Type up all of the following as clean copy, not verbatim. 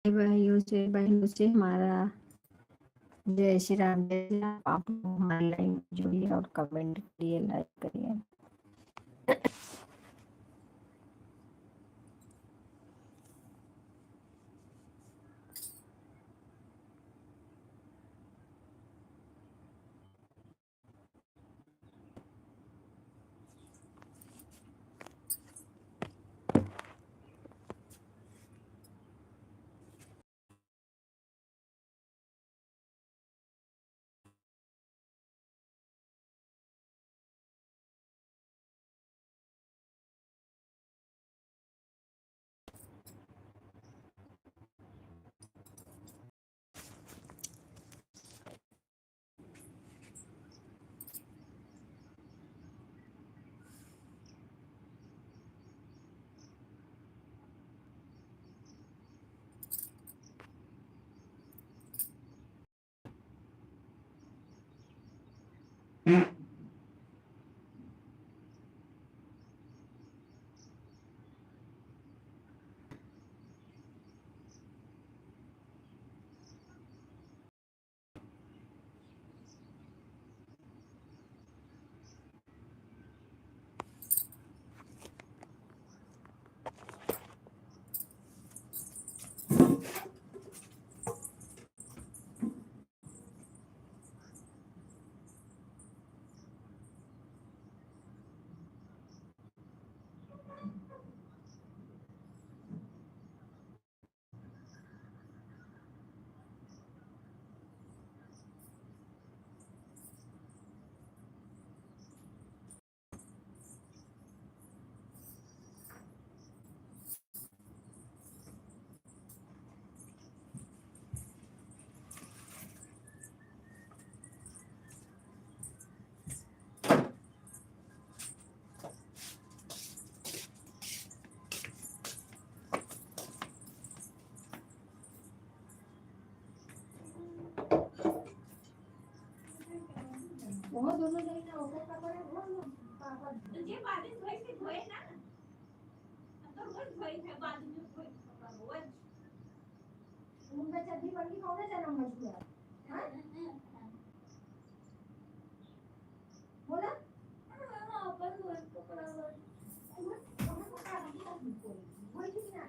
भाइयों से बहनों से हमारा जय श्री राम। जय श्री राम। आप लोग हमारे लाइन में जुड़िए और कमेंट करिए, लाइक करिए। वो दोनों जने ना ऊपर का पड़े वो जे बारिश होई से होए ना तो रोज होई है बाद में होई रोज मुंडा चड्डी पड़नी कौन जन्म मजबूर हां बोला हां अपन रोज कपड़ा वो कहां का होई कि ना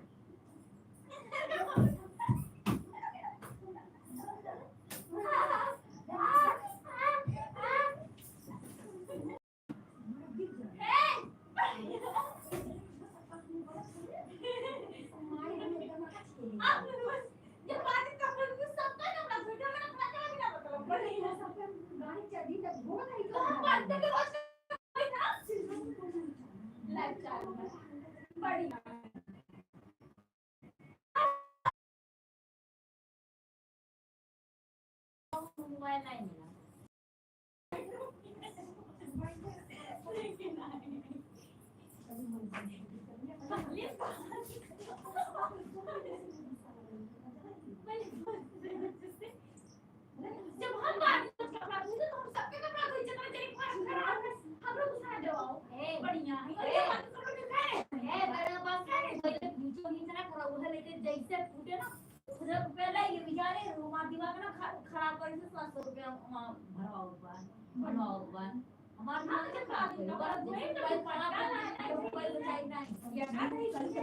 जब हम बात कपड़ा धोते तो हम सबके कपड़ा धोई जितना तेरे पास खराब है हम लोग उठा देवाओ ए बढ़िया है बात कपड़ा दिखाए ए बड़ा बात है पहले बीचों बीच ना करो वो लेके जैसे फूटे ना उधर पहले ये बेचारे रोमा दीवार ना खराब कर से 700 रुपया भरवाओ बन हमारे हाथ से खराब है बड़ा कोई पड़ा कोई चाहिए नहीं ये नहीं करके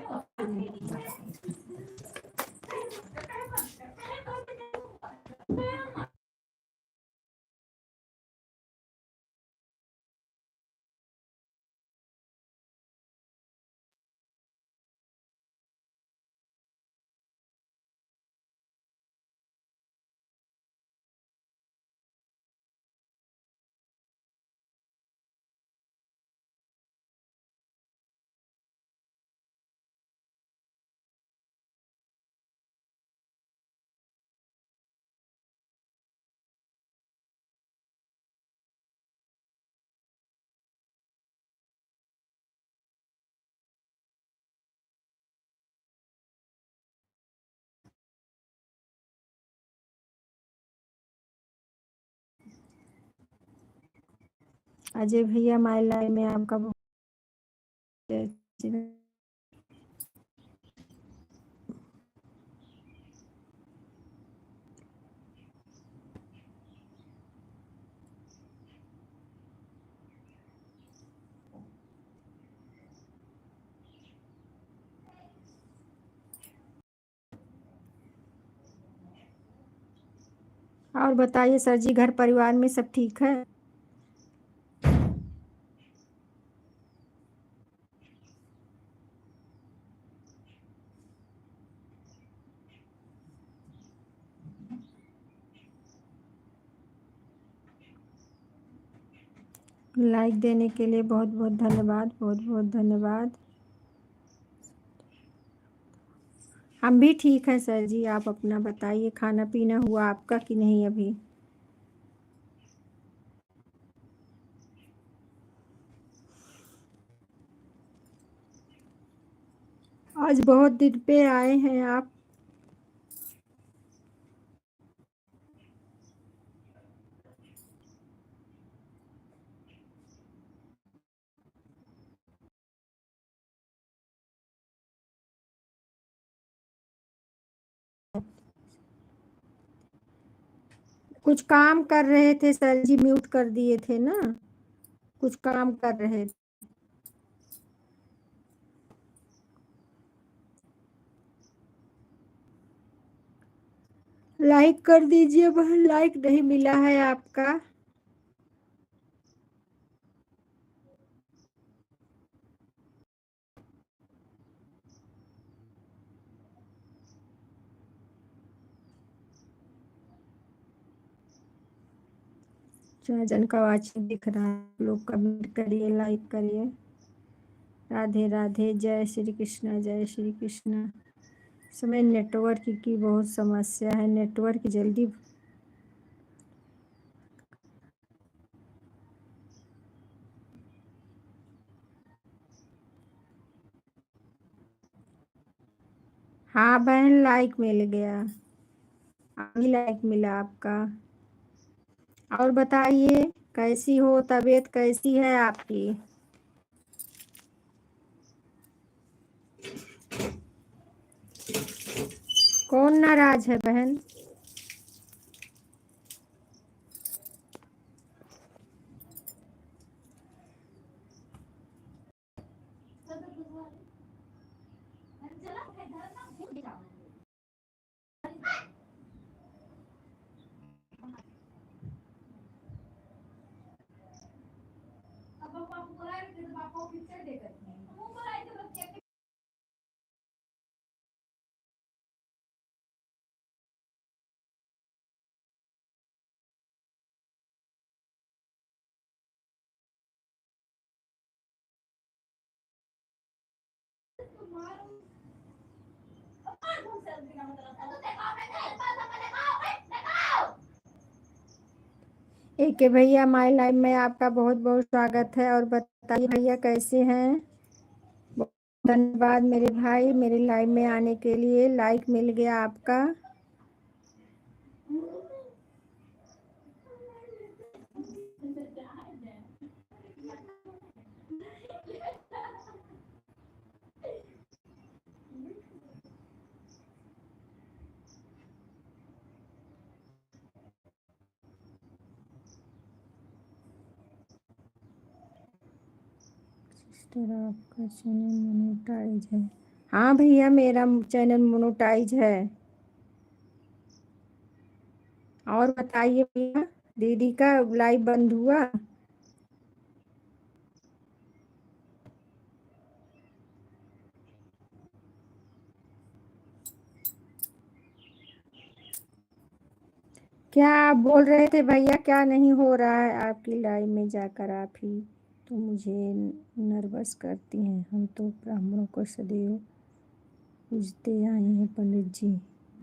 अजय भैया माय लाइफ में आपका बहुत और बताइए सर जी, घर परिवार में सब ठीक है? लाइक देने के लिए बहुत बहुत धन्यवाद, बहुत बहुत धन्यवाद। हम भी ठीक हैं सर जी, आप अपना बताइए, खाना पीना हुआ आपका कि नहीं अभी? आज बहुत दिन पे आए हैं आप। कुछ काम कर रहे थे सर जी, म्यूट कर दिए थे ना, कुछ काम कर रहे थे। लाइक कर दीजिए बहन, लाइक नहीं मिला है आपका। जन का वाचिंग दिख रहा है, लोग कमेंट करिए, लाइक करिए। राधे राधे, जय श्री कृष्णा, जय श्री कृष्णा। समय नेटवर्क की बहुत समस्या है, नेटवर्क जल्दी। हाँ बहन, लाइक मिल गया, अभी लाइक मिला आपका। और बताइए, कैसी हो, तबीयत कैसी है आपकी? कौन नाराज है बहन? एक भैया, माय लाइफ में आपका बहुत बहुत स्वागत है। और बताइए भैया कैसे हैं? धन्यवाद मेरे भाई, मेरे लाइव में आने के लिए। लाइक मिल गया आपका। आपका चैनल मोनेटाइज है? हाँ भैया, मेरा चैनल मोनेटाइज है। और बताइए भैया, दीदी का लाइव बंद हुआ? क्या आप बोल रहे थे भैया, क्या नहीं हो रहा है आपकी लाइव में जाकर? आप ही तो मुझे नर्वस करती हैं। हम तो ब्राह्मणों को सदैव पूजते आए हैं पंडित जी।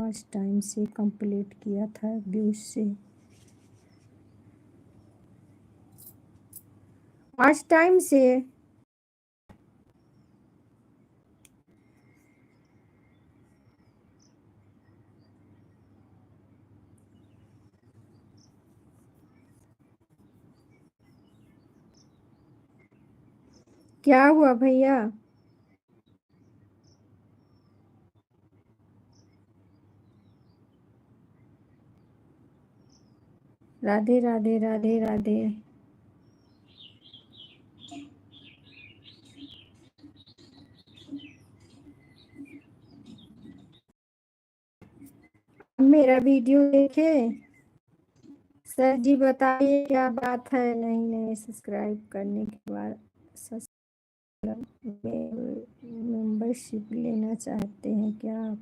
आज टाइम से कंप्लीट किया था व्यूज से। आज टाइम से क्या हुआ भैया? राधे राधे, राधे राधे। मेरा वीडियो देखे? सर जी बताइए क्या बात है, नहीं नहीं सब्सक्राइब करने के बाद मेंबरशिप लेना चाहते हैं क्या आप?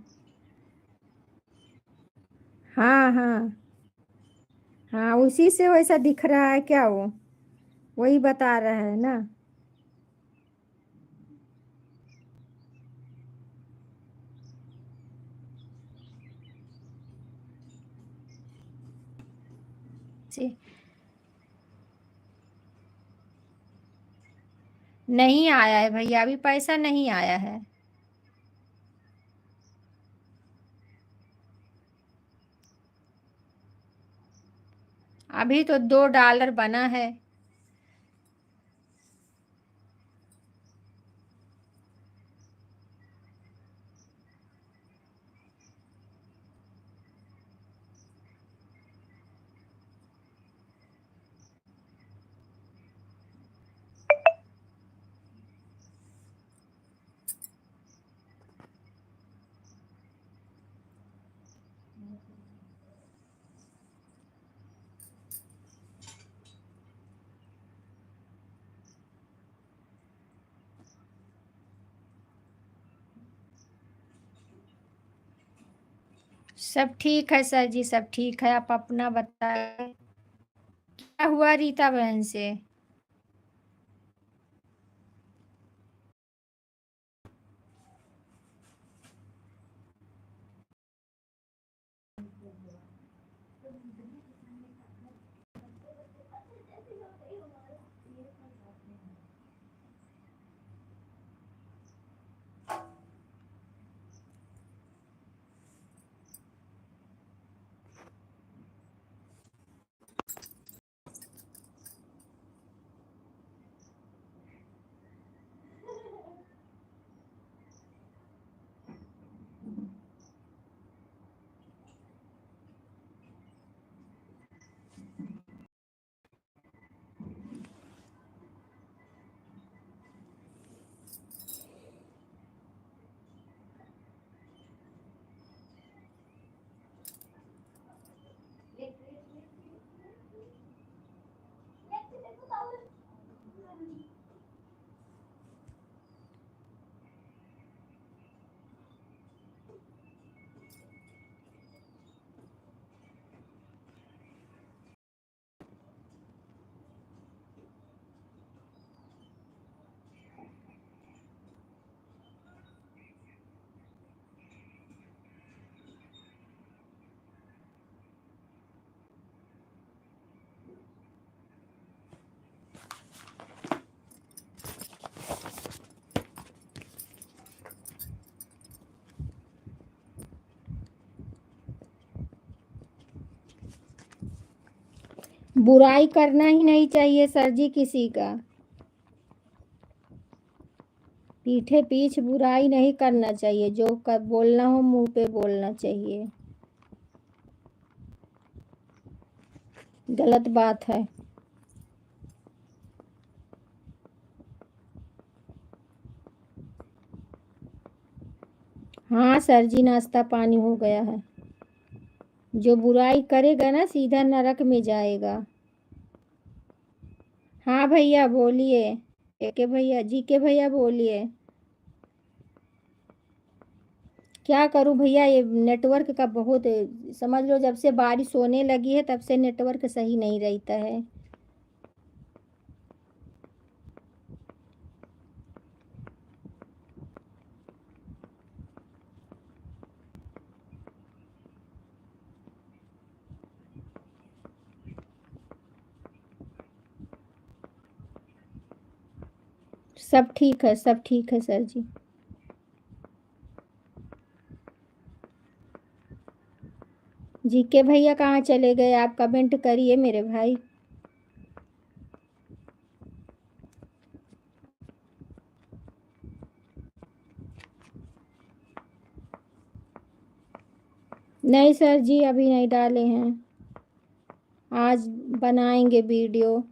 हाँ हाँ हाँ, उसी से वैसा दिख रहा है क्या? वो वही बता रहा है ना। जी नहीं आया है भैया, अभी पैसा नहीं आया है। अभी तो $2 बना है। सब ठीक है सर जी, सब ठीक है। आप अपना बताएं, क्या हुआ रीता बहन से? बुराई करना ही नहीं चाहिए सर जी किसी का। पीठे पीछ बुराई नहीं करना चाहिए, जो कर बोलना हो मुंह पे बोलना चाहिए। गलत बात है। हाँ सर जी, नाश्ता पानी हो गया है। जो बुराई करेगा ना सीधा नरक में जाएगा। हाँ भैया बोलिए। के भैया जी, के भैया बोलिए। क्या करूं भैया, ये नेटवर्क का बहुत, समझ लो जब से बारिश होने लगी है तब से नेटवर्क सही नहीं रहता है। सब ठीक है, सब ठीक है सर जी। जी के भैया कहाँ चले गए? आप कमेंट करिए मेरे भाई। नहीं सर जी, अभी नहीं डाले हैं। आज बनाएंगे वीडियो।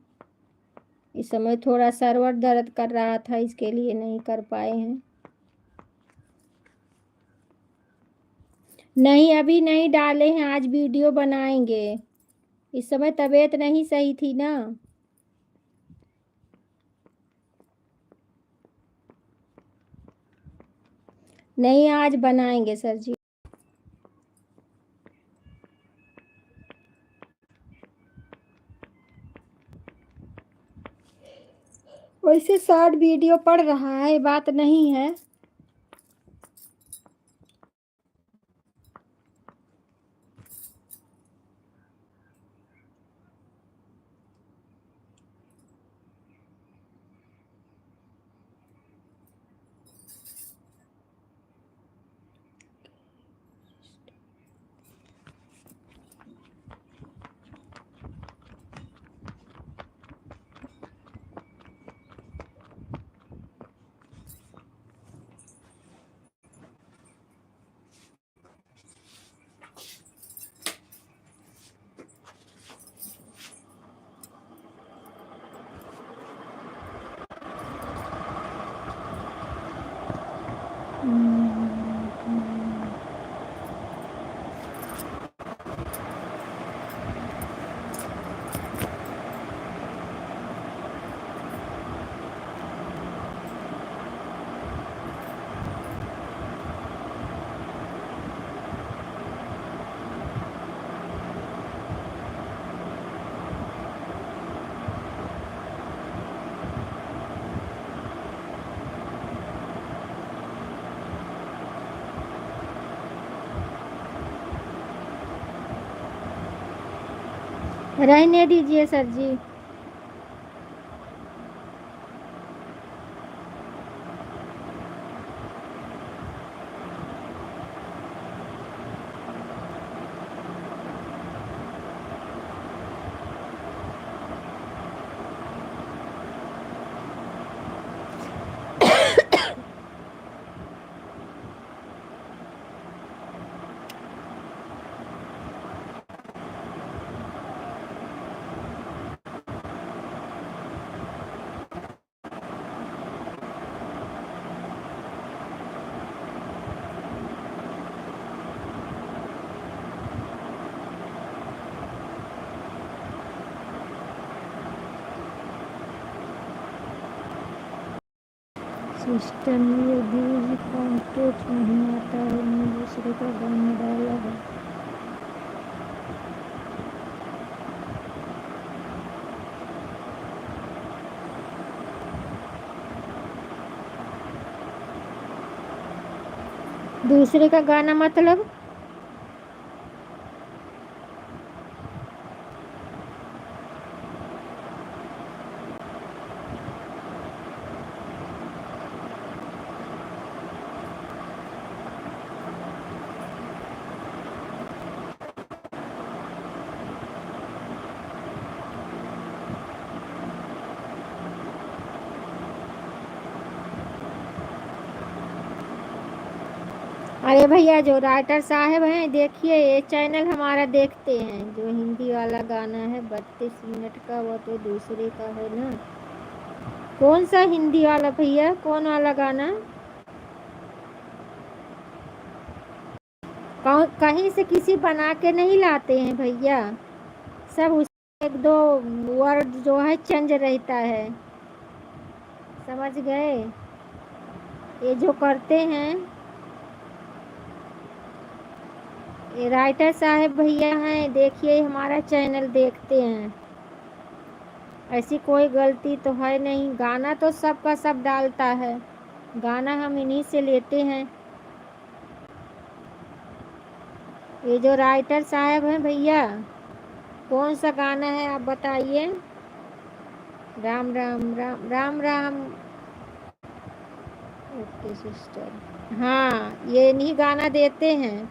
इस समय थोड़ा सर्वर दर्द कर रहा था, इसके लिए नहीं कर पाए हैं। नहीं अभी नहीं डाले हैं, आज वीडियो बनाएंगे। इस समय तबीयत नहीं सही थी ना। नहीं, आज बनाएंगे सर जी। वैसे शॉर्ट वीडियो पड़ रहा है, बात नहीं है। रहने दीजिए सर जी। सिस्टम में व्यूज काउंट नहीं आता है, मैं दूसरे का गाना डाला है। दूसरे का गाना मतलब अरे भैया, जो राइटर साहब हैं, देखिए ये चैनल हमारा देखते हैं। जो हिंदी वाला गाना है 32 मिनट का, वो तो दूसरे का है ना। कौन सा हिंदी वाला भैया, कौन वाला गाना? कहीं से किसी बना के नहीं लाते हैं भैया, सब उस एक दो वर्ड जो है चेंज रहता है, समझ गए? ये जो करते हैं ये राइटर साहब भैया हैं, देखिए हमारा चैनल देखते हैं। ऐसी कोई गलती तो है नहीं, गाना तो सबका सब डालता है, गाना हम इन्हीं से लेते हैं। ये जो राइटर साहब हैं भैया, कौन सा गाना है आप बताइए? राम राम राम राम राम। ओके सिस्टर, हाँ ये नहीं गाना देते हैं।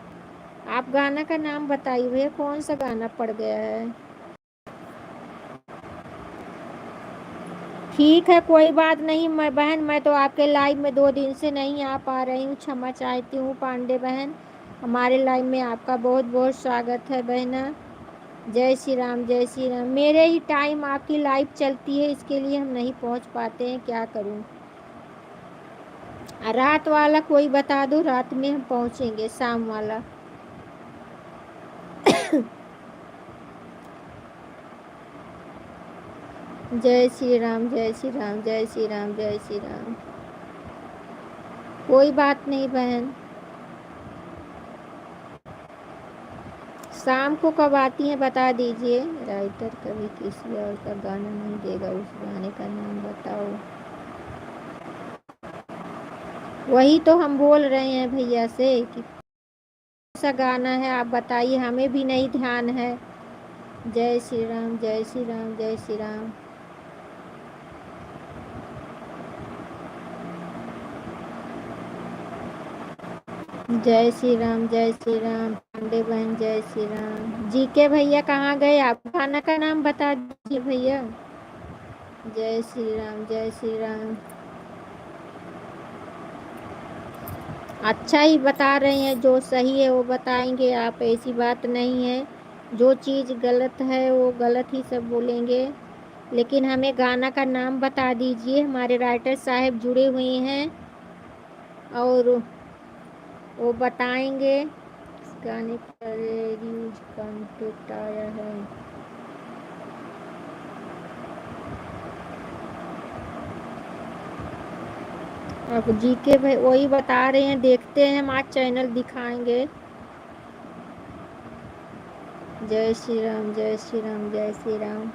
आप गाना का नाम बताइए भैया, कौन सा गाना पड़ गया है? ठीक है, कोई बात नहीं। मैं बहन, मैं तो आपके लाइव में 2 दिन से नहीं आ पा रही हूँ, क्षमा चाहती हूँ पांडे बहन। हमारे लाइव में आपका बहुत बहुत स्वागत है बहना। जय श्री राम, जय श्री राम। मेरे ही टाइम आपकी लाइव चलती है, इसके लिए हम नहीं पहुँच पाते हैं, क्या करूँ। रात वाला कोई बता दो, रात में हम पहुँचेंगे, शाम वाला। जय श्री राम, जय श्री राम, जय श्री राम, जय श्री राम। कोई बात नहीं बहन, शाम को कब आती हैं बता दीजिए। राइटर कभी किसी और का गाना नहीं देगा, उस गाने का नाम बताओ। वही तो हम बोल रहे हैं भैया से कि कौन सा गाना है आप बताइए, हमें भी नहीं ध्यान है। जय श्री राम, जय श्री राम, जय श्री राम। जय श्री राम, जय श्री राम। पांडे बहन जय श्री राम। जी के भैया कहाँ गए आप? खाना का नाम बता दीजिए भैया। जय श्री राम, जय श्री राम। अच्छा ही बता रहे हैं, जो सही है वो बताएंगे आप, ऐसी बात नहीं है। जो चीज़ गलत है वो गलत ही सब बोलेंगे, लेकिन हमें गाना का नाम बता दीजिए। हमारे राइटर साहब जुड़े हुए हैं और वो बताएंगे। इस गाने पर रीच कॉन्टेक्ट आया है। अब जी के भाई वही बता रहे हैं, देखते हैं, हम आज चैनल दिखाएंगे। जय श्री राम, जय श्री राम, जय श्री राम।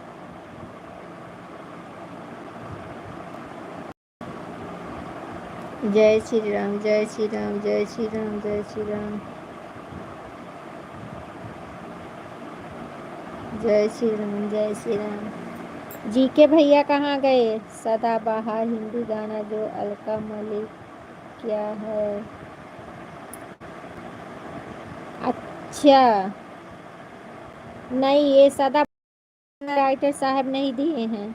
जय श्री राम, जय श्री राम, जय श्री राम, जय श्री राम। जय श्री राम, जय श्री राम। जी के भैया कहाँ गए? सदाबहार हिंदी गाना जो अलका मलिक क्या है? अच्छा, नहीं ये सदा राइटर साहब नहीं दिए हैं।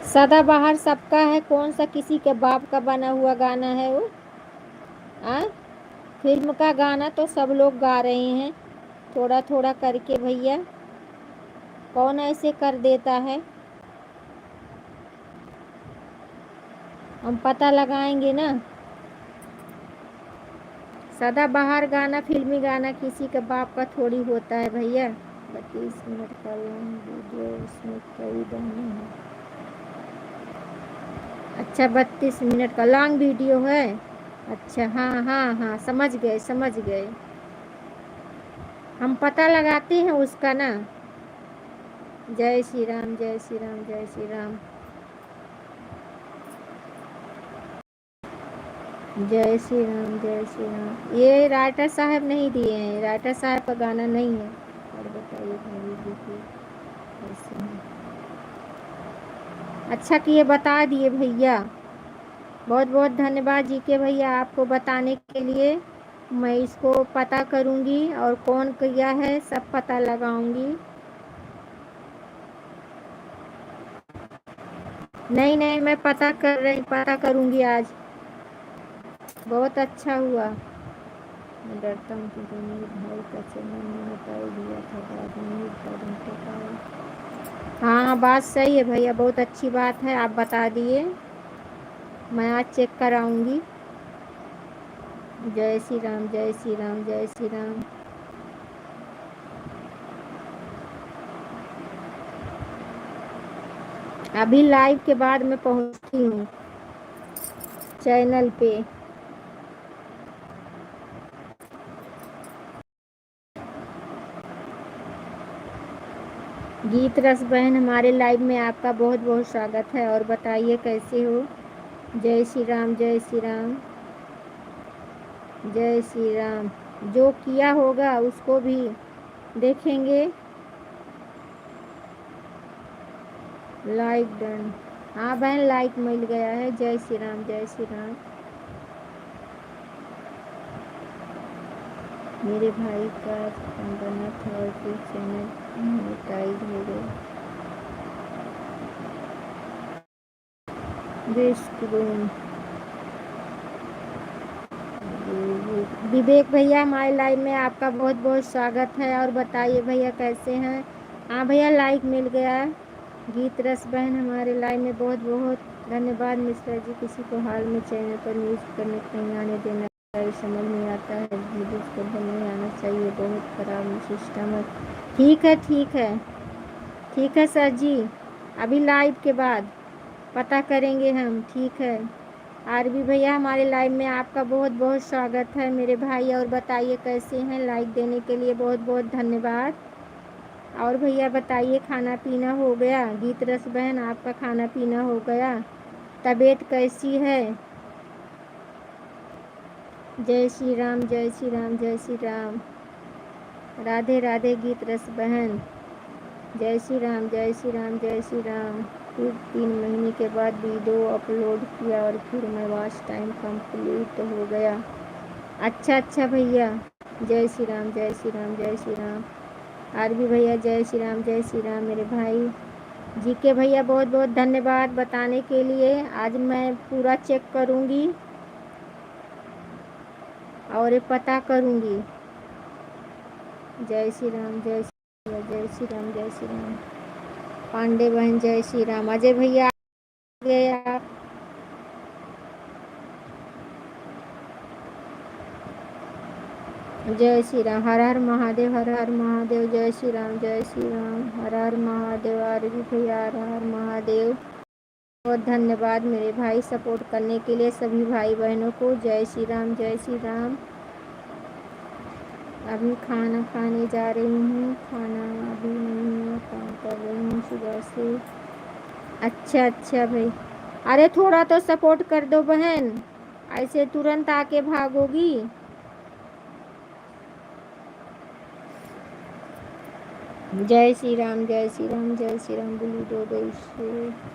सदाबहार सबका है, कौन सा किसी के बाप का बना हुआ गाना है वो? फिल्म का गाना तो सब लोग गा रहे हैं, थोड़ा थोड़ा करके भैया, कौन ऐसे कर देता है? हम पता लगाएंगे ना। सदाबहार गाना फिल्मी गाना किसी के बाप का थोड़ी होता है भैया। 32 मिनट का लॉन्ग वीडियो, उसमें कई गाने हैं। अच्छा 32 मिनट का लॉन्ग वीडियो है। अच्छा हाँ हाँ हाँ, समझ गए समझ गए। हम पता लगाते हैं उसका ना। जय श्री राम, जय श्री राम, जय श्री राम। जय श्री राम, जय श्री राम। ये राइटर साहब नहीं दिए हैं, राइटर साहब का गाना नहीं है। और बताइए भाभी जी की कैसे हैं? अच्छा किए बता दिए भैया, बहुत बहुत धन्यवाद जी के भैया आपको बताने के लिए। मैं इसको पता करूंगी और कौन किया है सब पता लगाऊंगी। नहीं नहीं, मैं पता करूंगी आज। बहुत अच्छा हुआ। मैं डरता हूँ क्योंकि मेरे भाई का चैनल मैंने हटा दिया था, बाद में हाँ बात सही है भैया, बहुत अच्छी बात है, आप बता दिए, मैं आज चेक कराऊंगी। जय श्री राम, जय श्री राम, जय श्री राम। अभी लाइव के बाद मैं पहुंचती हूँ चैनल पे। गीत रस बहन हमारे लाइव में आपका बहुत बहुत स्वागत है, और बताइए कैसे हो? जय श्री राम, जय श्री राम, जय श्री राम। जो किया होगा उसको भी देखेंगे। लाइक डन, हाँ बहन लाइक मिल गया है। जय श्री राम, जय श्री राम। मेरे भाई का बना था और फिर चैनल मोनेटाइज हो गया। विवेक भैया हमारे लाइव में आपका बहुत बहुत स्वागत है, और बताइए भैया कैसे हैं? हाँ भैया लाइक मिल गया। गीत रस बहन हमारे लाइव में बहुत बहुत धन्यवाद। मिश्रा जी, किसी को हाल में चैनल पर न्यूज़ करने नहीं आने देना। समझ नहीं आता है, मुझे इसको नहीं आना चाहिए, बहुत खराब सिस्टम है। ठीक है ठीक है ठीक है सर जी, अभी लाइव के बाद पता करेंगे हम। ठीक है आरबी भैया, हमारे लाइव में आपका बहुत बहुत स्वागत है मेरे भाई। और बताइए कैसे हैं, लाइक देने के लिए बहुत बहुत धन्यवाद। और भैया बताइए खाना पीना हो गया? गीत रस बहन आपका खाना पीना हो गया? तबीयत कैसी है? जय श्री राम जय श्री राम जय श्री राम। राधे राधे गीत रस बहन, जय श्री राम जय श्री राम जय श्री राम। फिर 3 महीने के बाद वीडियो अपलोड किया और फिर मैं वॉच टाइम कंप्लीट हो गया। अच्छा अच्छा भैया, जय श्री राम जय श्री राम जय श्री राम। आरबी भैया जय श्री राम जय श्री राम। मेरे भाई जी के भैया बहुत बहुत धन्यवाद बताने के लिए। आज मैं पूरा चेक करूँगी और पता करूँगी। जय श्री राम जय श्री राम जय श्री राम जय श्री राम। पांडे बहन जय श्री राम। अजय भैया आ गए आप? जय श्री राम, हर हर महादेव हर हर महादेव। जय श्री राम जय श्री राम, हर हर महादेव। आरबी भैया हर हर महादेव। बहुत धन्यवाद मेरे भाई सपोर्ट करने के लिए सभी भाई बहनों को। जय श्री राम जय श्री राम। अभी खाना खाने जा रही हूँ, खाना अभी नहीं हुआ, काम कर रही हूँ सुबह से। अच्छा अच्छा भाई, अरे थोड़ा तो सपोर्ट कर दो बहन, ऐसे तुरंत आके भागोगी। जय श्री राम जय श्री राम जय श्री राम। बोली दो दो से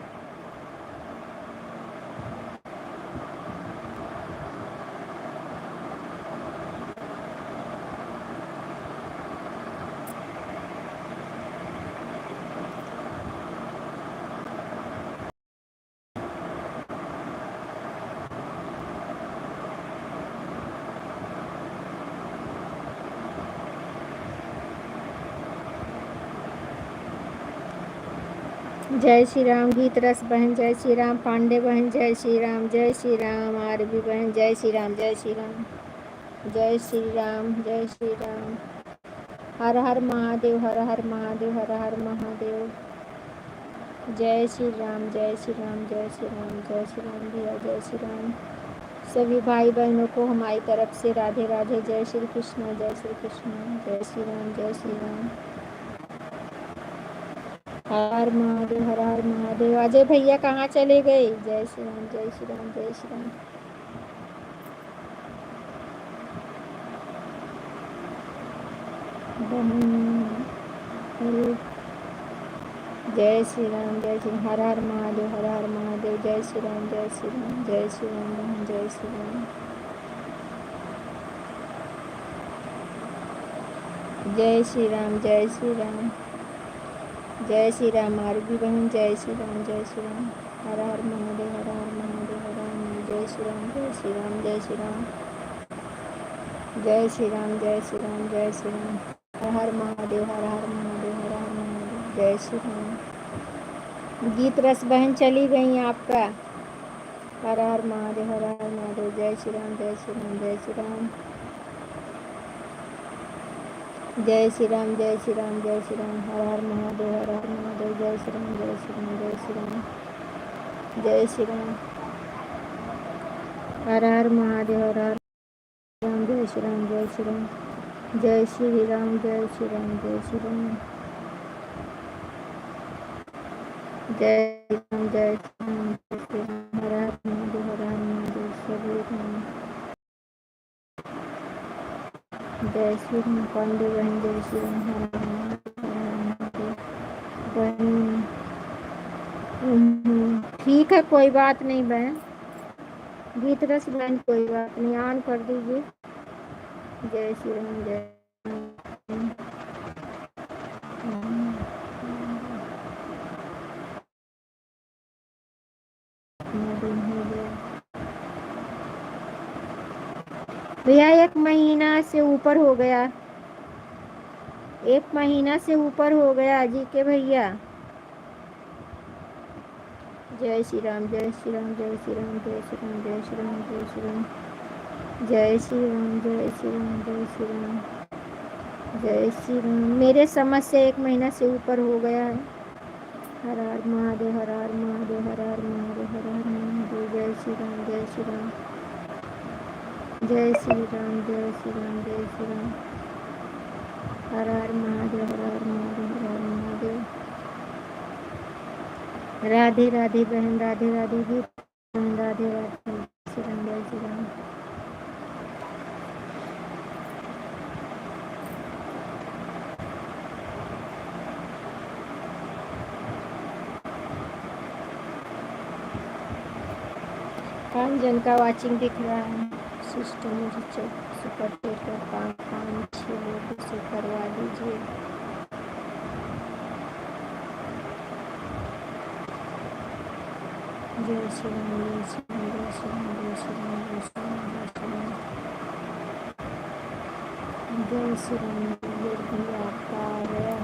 जय श्री राम। गीत रस बहन जय श्री राम। पांडे बहन जय श्री राम जय श्री राम। आरबी बहन जय श्री राम जय श्री राम जय श्री राम जय श्री राम। हर हर महादेव हर हर महादेव हर हर महादेव। जय श्री राम जय श्री राम जय श्री राम जय श्री राम भैया जय श्री राम। सभी भाई बहनों को हमारी तरफ से राधे राधे। जय श्री कृष्ण जय श्री कृष्ण जय श्री राम जय श्री राम। हर महादेव हर हर महादेव। अजय भैया कहाँ चले गए? जय श्री राम जय श्री राम जय श्री राम। जय श्री राम जय श्री हर हर महादेव हर हर महादेव। जय श्री राम जय श्री राम जय श्री राम बहन जय श्री राम। जय श्री राम जय श्री राम जय श्री राम। आरबी बहन जय श्री राम जय श्री राम। हर हर महादेव हर हर महादेव हर हर महादेव। जय श्री राम जय श्री राम जय श्री राम जय श्री राम जय श्री राम जय श्री राम। हर हर महादेव हर हर महादेव हर हर महादेव। जय श्री राम। गीत रस बहन चली गई आपका। हर हर महादेव हर हर महादेव। जय श्री राम जय श्री राम जय श्री राम जय श्री राम जय श्री राम जय श्री राम। हर हर महादेव हर हर महादेव। जय श्री राम जय श्री राम जय श्री राम जय श्री राम। हर हर महादेव हर हर राम जय श्री राम जय श्री राम जय श्री राम जय श्री राम जय श्री राम जय राम जय श्री राम जय श्री राम। हर हर महादेव हर हर महादेव। सभी राम जय श्री राम। पांडे बहन जय श्री राम। हर हर महादेव बहन। ठीक है कोई बात नहीं बहन, गीत रस बहन कोई बात नहीं, ऑन कर दीजिए। जय श्री राम जय भैया। 1 महीना से ऊपर हो गया, 1 महीना से ऊपर हो गया जी के भैया। जय श्री राम जय श्री राम जय श्री राम जय श्री राम जय श्री राम जय श्री राम। जय श्री राम, जय श्री राम, जय श्री राम, जय श्री राम। मेरे समझ से 1 महीना से ऊपर हो गया है। हर हर महादेव, हर हर महादेव, हर हर महादेव, हर हर महादेव। जय श्री राम, जय श्री राम, जय श्री राम, जय श्री राम, जय श्री राम। हर हर महादेव, हर हर महादेव, हर हर महादेव। राधे राधे बहन, राधे राधे गीत बहन, राधे राधे। जय श्री राम, जय श्री राम। पाँच जन का वाचिंग दिख रहा है। सिस्टम मुझे चेक सुपर टेकर 5-6 लोगों से करवा दीजिए। जय श्री राम, जय श्री राम, जय श्री राम, जय श्री राम, जय श्री राम, जय श्री राम, जय श्री राम। गूगल भी आपका आ गया,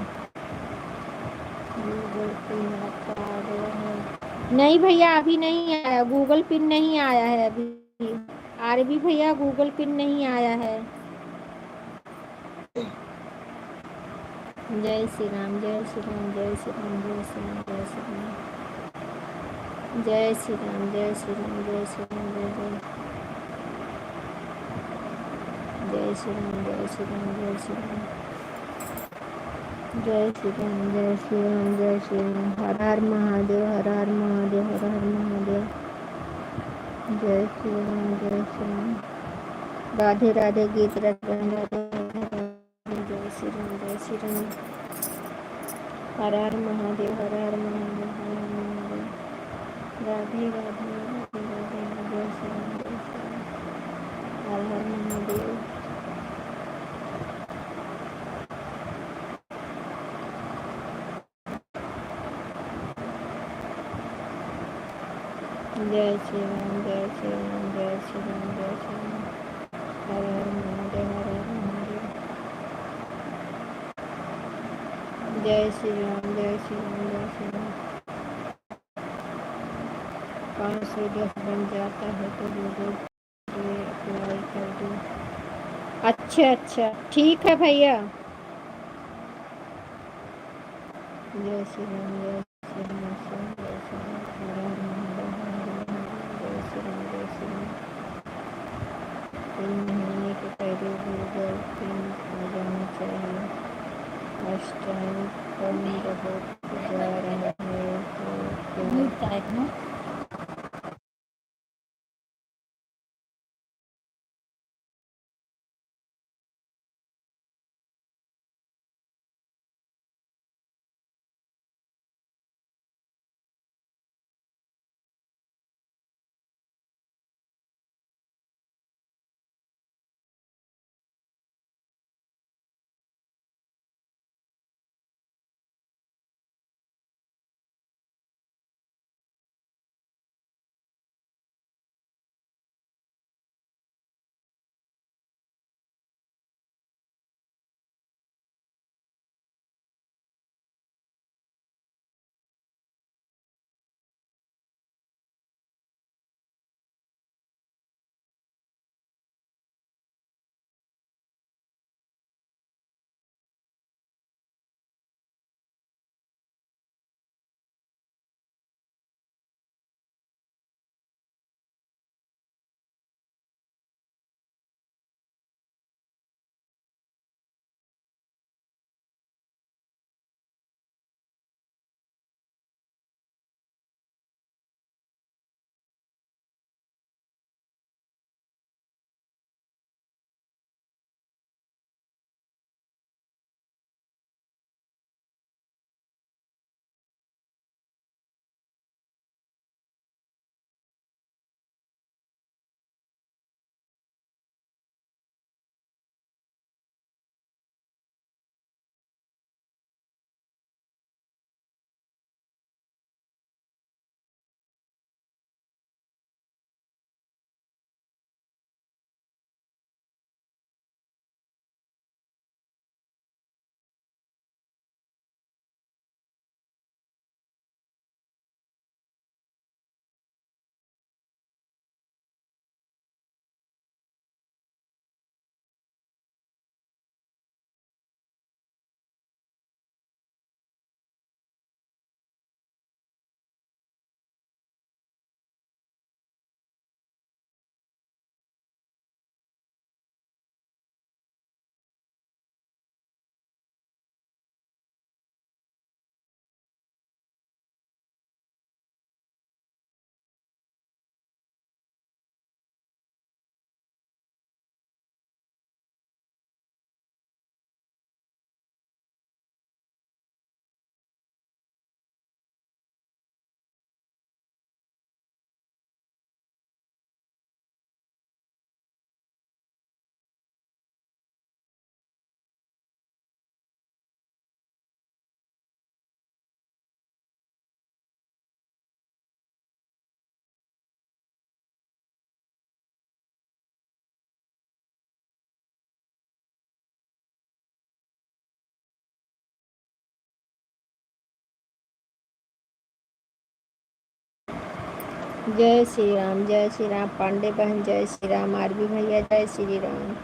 गूगल पिन आपका आ गया है। नहीं भैया अभी नहीं आया, गूगल पिन नहीं आया है अभी। आरबी भैया गूगल पिन नहीं आया है। जय श्री राम, जय श्री राम, जय श्री राम, जय श्री राम, जय श्री राम, जय श्री राम, जय श्री राम, जय श्री राम, जय श्री राम, जय श्री राम, जय श्री राम, जय श्री राम, जय श्री राम, जय श्री राम। हर हर महादेव, हर हर महादेव, हर हर महादेव। जय श्री राम, जय श्री राम। राधे राधे गीत राधे राधे राधे। जय श्री राम, जय श्री राम। हर हर महादेव, हर हर महादेव, हर हर महादेव। राधे राधे राधे राधे। जय श्री राम, जय श्री राम। हर हर महादेव। जय श्री राम, जय श्री राम, जय श्री राम, जय श्री राम। हर हर महादेव, हर हर महादेव। जय श्री राम, जय श्री राम, जय श्री राम। 510 बन जाता है तो गूगल पे अप्लाई कर दो। अच्छा अच्छा ठीक है भैया। जय श्री राम, जय श्री राम, जय श्री राम, जय श्री राम। हर हर महादेव, हर हर महादेव। जय श्री राम, जय श्री राम। 3 महीने के पहले गूगल पिन आ जाना चाहिए। फर्स्ट टाइम कम बहुत जा रहा है तो क्या जय श्री राम पांडे बहन, जय श्री राम आरबी भैया, जय श्री राम।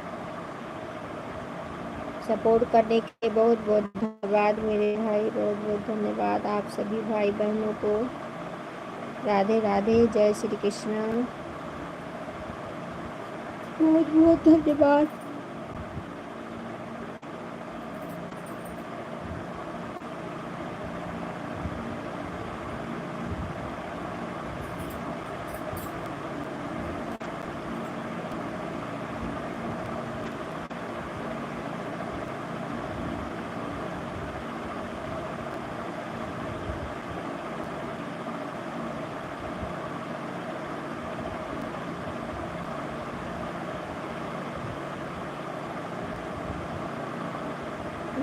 सपोर्ट करने के लिए बहुत बहुत धन्यवाद मेरे भाई, बहुत बहुत धन्यवाद आप सभी भाई बहनों को। राधे राधे, जय श्री कृष्ण, बहुत बहुत धन्यवाद।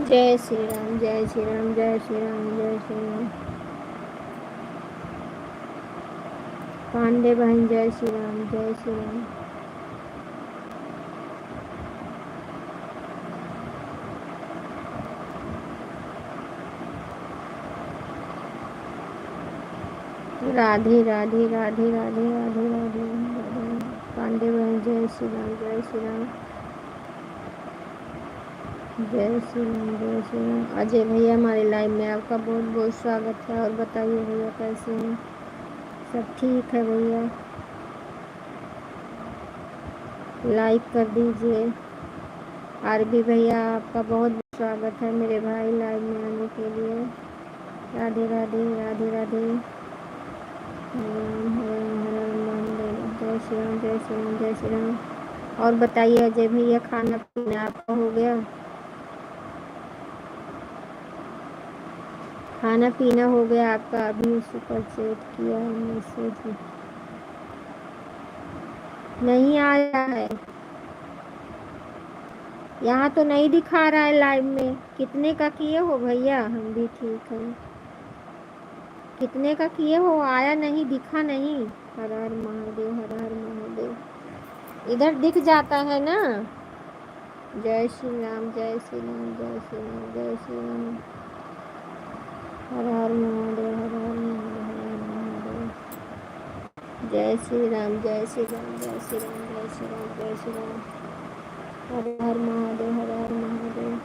जय श्री राम, जय श्री राम, जय श्री राम, जय श्री राम पांडे बहन, जय श्री राम, जय श्री राम। राधे राधे राधे राधे राधे राधे राधे पांडे बहन, जय श्री राम, जय श्री राम, जय श्री राम, जय श्री राम। अजय भैया हमारे लाइव में आपका बहुत बहुत स्वागत है। और बताइए भैया कैसे हैं? सब ठीक है भैया? लाइक कर दीजिए। आरबी भैया आपका बहुत बहुत स्वागत है मेरे भाई लाइव में आने के लिए। राधे राधे राधे राधे, हरे राम हरे राम हरे राम, जय श्री राम, जय श्री राम, जय श्री राम। और बताइए अजय भैया, खाना पीना आपका हो गया? खाना पीना हो गया आपका? अभी सुपर चैट किया है, मैसेज नहीं आया है, यहाँ तो नहीं दिखा रहा है लाइव में। कितने का किए हो भैया? हम भी ठीक है। कितने का किए हो? आया नहीं, दिखा नहीं। हर हर महादेव, हर हर महादेव। इधर दिख जाता है ना। जय श्री राम, जय श्री राम, जय श्री राम, जय श्री राम, हर हर महादेव, हर हर महादेव, हर हर महादेव। जय श्री राम, जय श्री राम, जय श्री राम, जय श्री राम, जय श्री राम, हर हर महादेव, हर हर महादेव।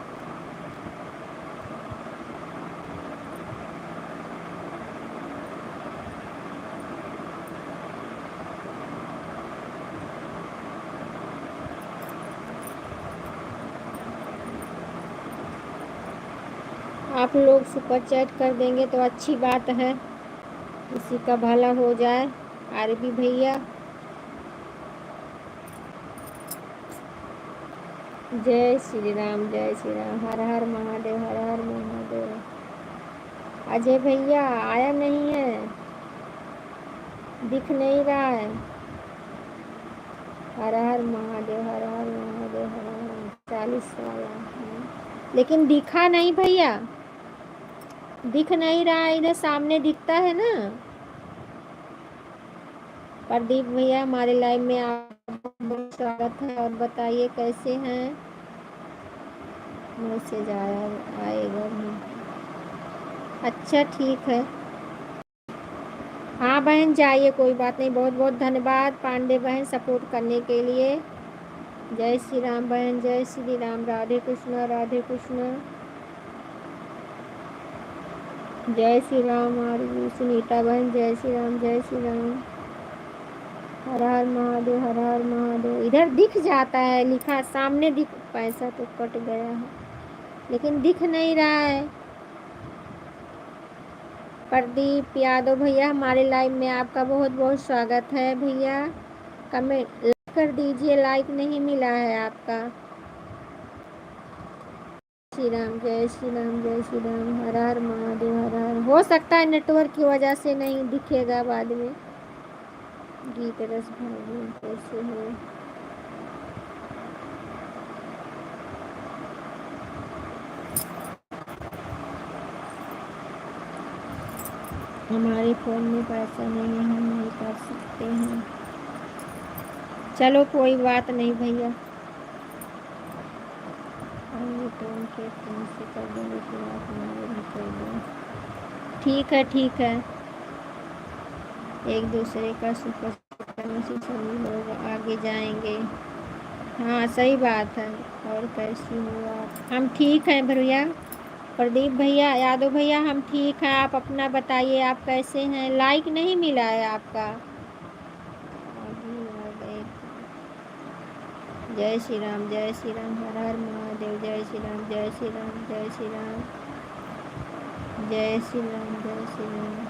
आप लोग सुपर चैट कर देंगे तो अच्छी बात है, किसी का भला हो जाए। आरबी भैया, जय श्री राम, जय श्री राम, हर हर महादेव, हर हर महादेव। अजय भैया आया नहीं है, दिख नहीं रहा है। हर हर महादेव, हर हर महादेव, हर हर 40 वाला, लेकिन दिखा नहीं भैया, दिख नहीं रहा है। इधर सामने दिखता है ना। प्रदीप भैया हमारे लाइव में आपका बहुत स्वागत है। और बताइए कैसे हैं? मैसेज आएगा भी। अच्छा ठीक है। हाँ बहन जाइए, कोई बात नहीं। बहुत बहुत धन्यवाद पांडे बहन सपोर्ट करने के लिए। जय श्री राम बहन, जय श्री राम, राधे कृष्ण, राधे कृष्ण, जय श्री राम। और सुनीता बहन, जय श्री राम, जय श्री राम, हर हर महादेव, हर हर महादेव। इधर दिख जाता है लिखा सामने, दिख। पैसा तो कट गया है लेकिन दिख नहीं रहा है। प्रदीप यादव भैया हमारे लाइव में आपका बहुत बहुत स्वागत है भैया। कमेंट लाइक कर दीजिए, लाइक नहीं मिला है आपका। श्री राम, जय श्री राम, जय श्री राम, हर हर महादेव, हर हर। हो सकता है नेटवर्क की वजह से नहीं दिखेगा बाद में। गीत रस भागी कैसे है? हमारे फ़ोन में पैसा नहीं है, हम नहीं कर सकते हैं। चलो कोई बात नहीं भैया, तो उनके फ़ोन से कर देंगे, फिर आप हमारे भी कर दें। ठीक है ठीक है। एक दूसरे का सुख करने से सभी लोग आगे जाएंगे। हाँ सही बात है। और कैसी हो आप? हम ठीक हैं भैया। प्रदीप भैया, यादव भैया, हम ठीक हैं। आप अपना बताइए, आप कैसे हैं? लाइक नहीं मिला है आपका। अभी आ गए। जय श्री राम, जय श्री राम, हर हर महादेव। जय श्री राम, जय श्री राम, जय श्री राम, जय श्री राम, जय श्री राम।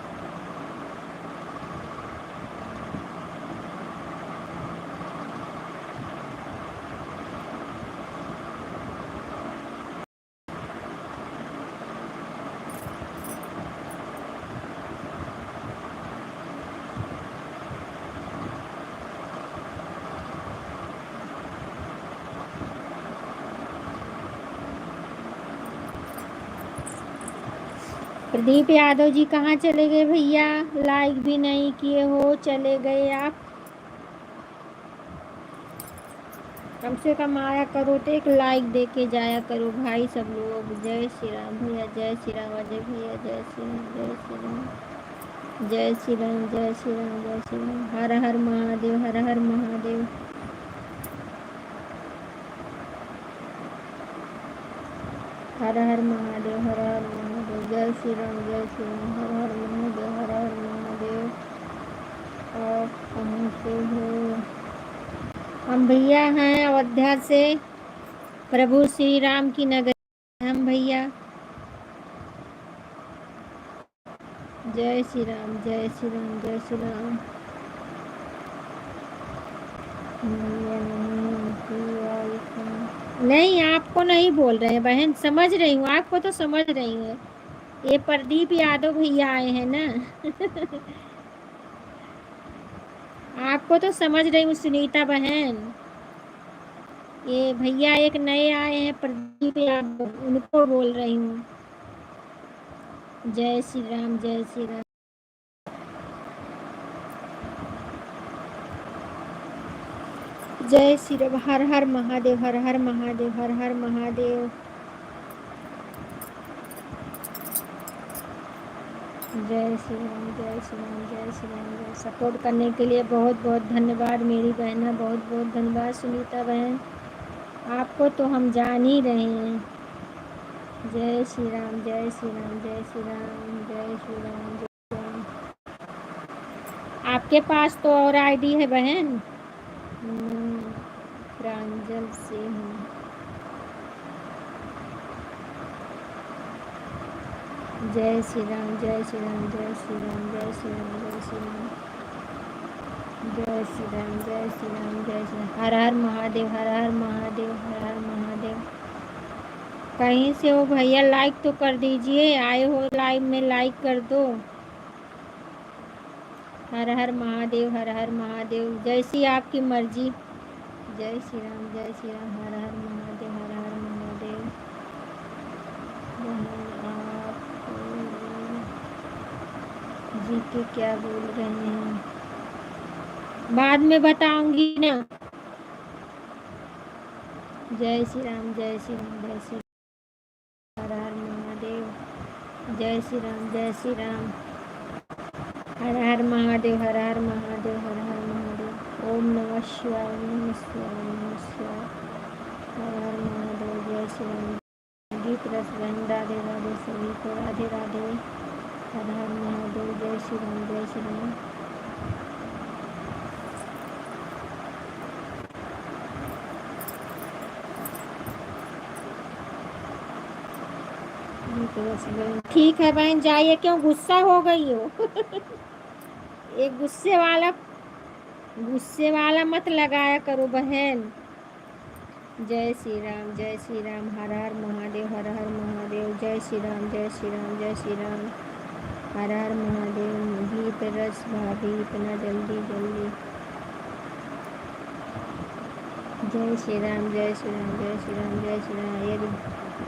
प्रदीप यादव जी कहाँ चले गए भैया? लाइक भी नहीं किए हो, चले गए आप। कम से कम आया करो तो एक लाइक दे के जाया करो भाई सब लोग। जय श्री राम भैया, जय श्री राम अजय भैया, जय श्री राम, जय श्री राम, जय श्री राम, जय श्री राम, जय श्री राम। हर हर महादेव, हर हर महादेव। हर हर महादेव, हर हर महादेव। जय श्री राम, जय श्री राम, हर हर महादेव, हर हर महादेव। आप कहाँ से हो? हम भैया हैं अयोध्या से, प्रभु श्री राम की नगरी हम भैया। जय श्री राम, जय श्री राम, जय श्री राम। भैया नहीं, आपको नहीं बोल रहे हैं बहन, समझ रही हूँ, आपको तो समझ रही हूँ। ये प्रदीप यादव भैया आए हैं ना। आपको तो समझ रही हूँ सुनीता बहन। ये भैया एक नए आए हैं प्रदीप यादव, उनको बोल रही हूँ। जय श्री राम, जय श्री राम। जय श्री राम, हर हर महादेव, हर हर महादेव, हर हर महादेव। जय श्री राम, जय श्री राम, जय श्री राम। सपोर्ट करने के लिए बहुत बहुत धन्यवाद मेरी बहना, बहुत बहुत धन्यवाद सुनीता बहन। आपको तो हम जान ही रहे हैं। जय श्री राम, जय श्री राम, जय श्री राम, जय श्री राम, जय श्री राम। आपके पास तो और आईडी है बहन? प्रांजल से हूँ। जय श्री राम, जय श्री राम, जय श्री राम, जय श्री राम, जय श्री राम, जय श्री राम, जय श्री राम, जय श्री राम। हर हर महादेव, हर हर महादेव, हर हर महादेव। कहीं से हो भैया? लाइक तो कर दीजिए, आए हो लाइव में, लाइक कर दो। हर हर महादेव, हर हर महादेव, जैसी आपकी मर्जी। जय श्री राम, जय श्री राम, हर हर महादेव, हर हर महादेव। आप जी के क्या बोल रहे हैं? बाद में बताऊंगी ना। जय श्री राम, जय श्री राम, जय श्री राम, हर हर महादेव। जय श्री राम, जय श्री राम, हर हर महादेव, हर हर महादेव, हर हर महादेव। ओम नमः शिवाय, ओम नमः शिवाय, ओम नमः शिवाय, हर हर महादेव। जय श्री राम। गीत रस बहन, राधे राधे सभी को, राधे राधे, हर हर महादेव। जय श्री राम, जय श्री राम। ठीक है बहन, जाइए। क्यों गुस्सा हो गई हो? एक गुस्से वाला मत लगाया करो बहन। जय श्री राम, जय श्री राम, हर हर महादेव, हर हर महादेव। जय श्री राम, जय श्री राम, जय श्री राम, हर हर महादेव। गीत रस भाभी, इतना जल्दी जल्दी। जय श्री राम, जय श्री राम, जय श्री राम, जय श्री राम। यदि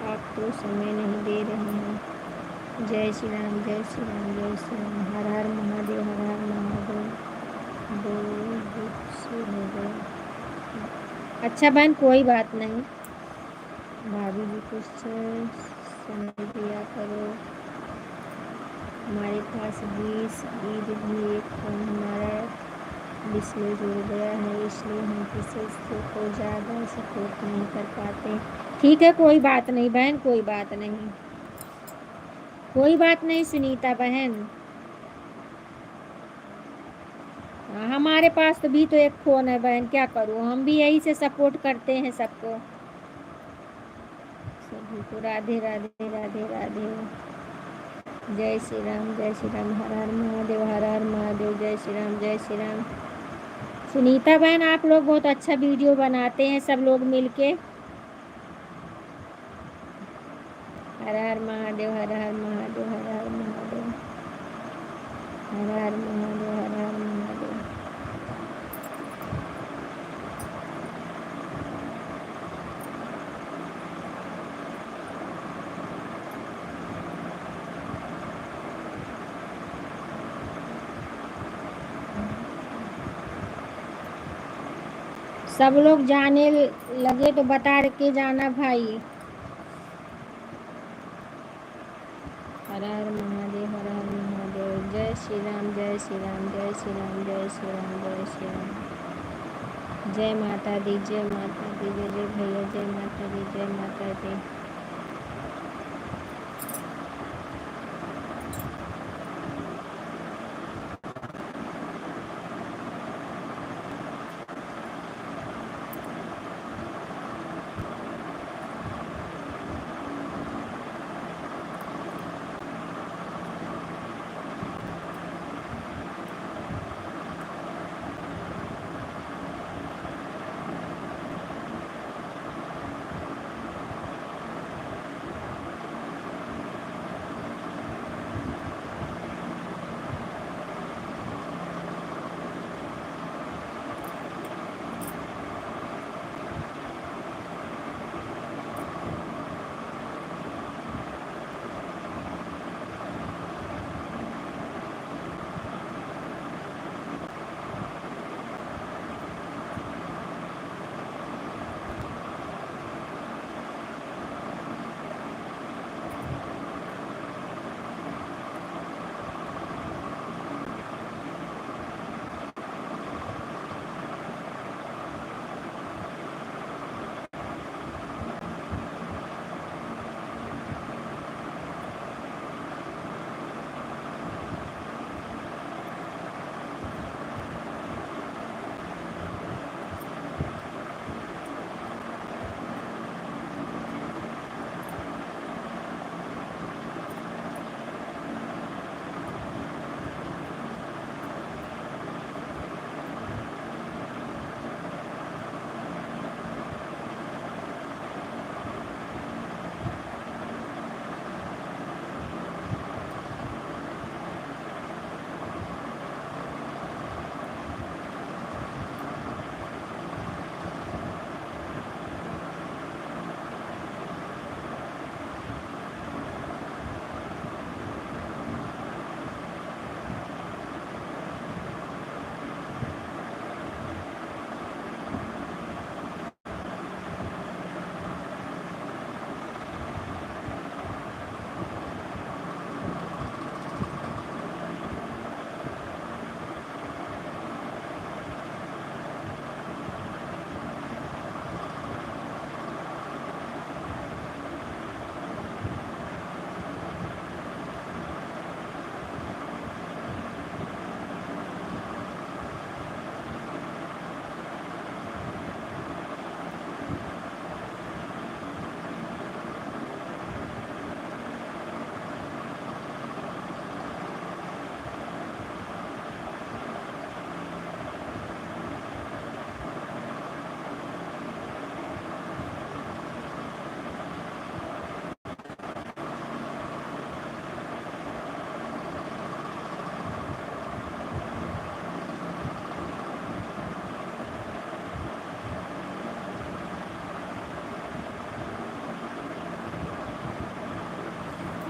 आप तो समय नहीं दे रहे हैं। जय श्री राम, जय श्री राम, जय श्री राम, हर हर महादेव, हर हर महादेव। दो गुस्से हो गए। अच्छा बहन, कोई बात नहीं। भाभी जी कुछ समय दिया करो। हमारे पास 20 ईद भी एक फ़ोन हमारा डिस्प्ले जुड़ गया है, इसलिए हम किसी को ज़्यादा सपोर्ट नहीं कर पाते। ठीक है, कोई बात नहीं बहन, कोई बात नहीं, कोई बात नहीं सुनीता बहन। हमारे पास तो भी तो एक फ़ोन है बहन, क्या करूँ, हम भी यही से सपोर्ट करते हैं सबको। सभी को राधे राधे राधे राधे। जय श्री राम, जय श्री राम, हर हर महादेव, हर हर महादेव, जय श्री राम, जय श्री राम। सुनीता बहन, आप लोग बहुत अच्छा वीडियो बनाते हैं, सब लोग मिलके। हर हर महादेव, हर हर महादेव, हर हर महादेव, हर हर महादेव, हर हर महादेव। सब लोग जाने लगे तो बता के जाना भाई। हर हर महादेव, हर हर महादेव, जय श्री राम, जय श्री राम, जय श्री राम, जय श्री राम, जय श्री राम। जय माता दी, जय माता दी, जय जय भैया, जय माता दी, जय माता दी।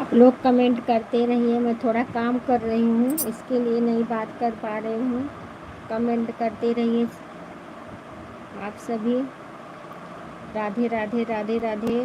आप लोग कमेंट करते रहिए, मैं थोड़ा काम कर रही हूँ, इसके लिए नहीं बात कर पा रही हूँ। कमेंट करते रहिए आप सभी। राधे राधे राधे राधे।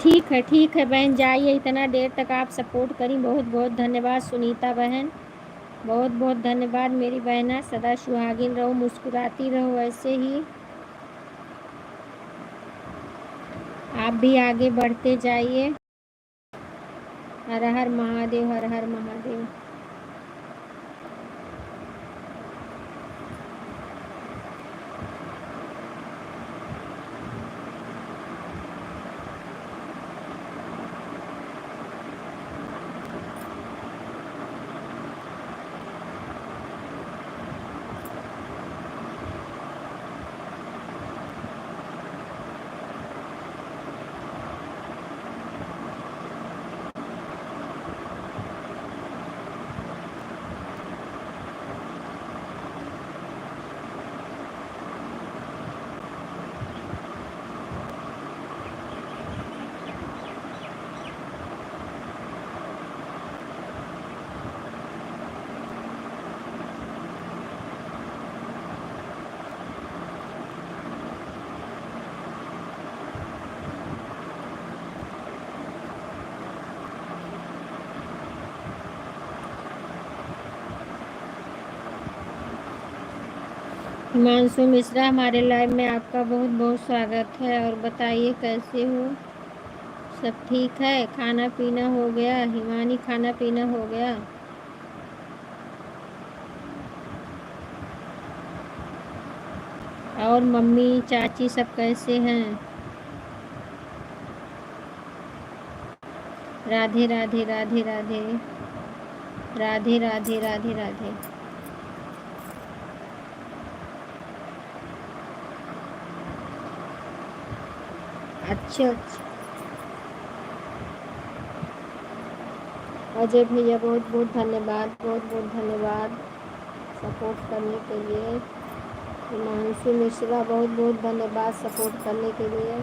ठीक है बहन, जाइए। इतना देर तक आप सपोर्ट करी, बहुत बहुत धन्यवाद सुनीता बहन, बहुत बहुत धन्यवाद मेरी बहना। सदा सुहागिन रहो, मुस्कुराती रहो ऐसे ही। आप भी आगे बढ़ते जाइए। हर हर महादेव, हर हर महादेव। हिमांशु मिश्रा, हमारे लाइव में आपका बहुत बहुत स्वागत है। और बताइए कैसे हो, सब ठीक है? खाना पीना हो गया? हिमानी, खाना पीना हो गया? और मम्मी चाची सब कैसे हैं? राधे राधे राधे राधे राधे राधे राधे राधे। अच्छा, अजय भैया बहुत बहुत धन्यवाद, बहुत बहुत धन्यवाद सपोर्ट करने के लिए। हिमांशु मिश्रा, बहुत बहुत धन्यवाद सपोर्ट करने के लिए।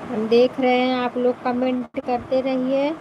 हम देख रहे हैं, आप लोग कमेंट करते रहिए।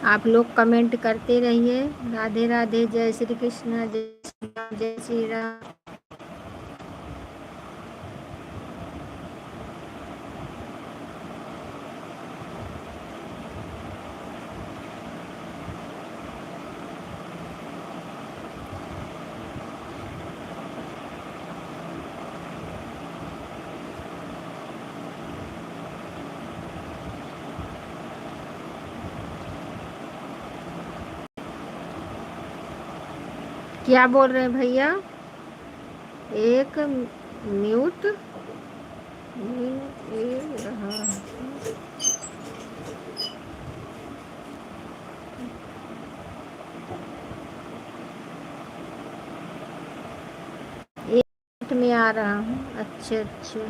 आप लोग कमेंट करते रहिए। राधे राधे, जय श्री कृष्ण, जय श्री राम, जय श्री राम। क्या बोल रहे हैं भैया? एक म्यूट मिल रहा है। एक मिनट में आ रहा हूँ। अच्छे अच्छे।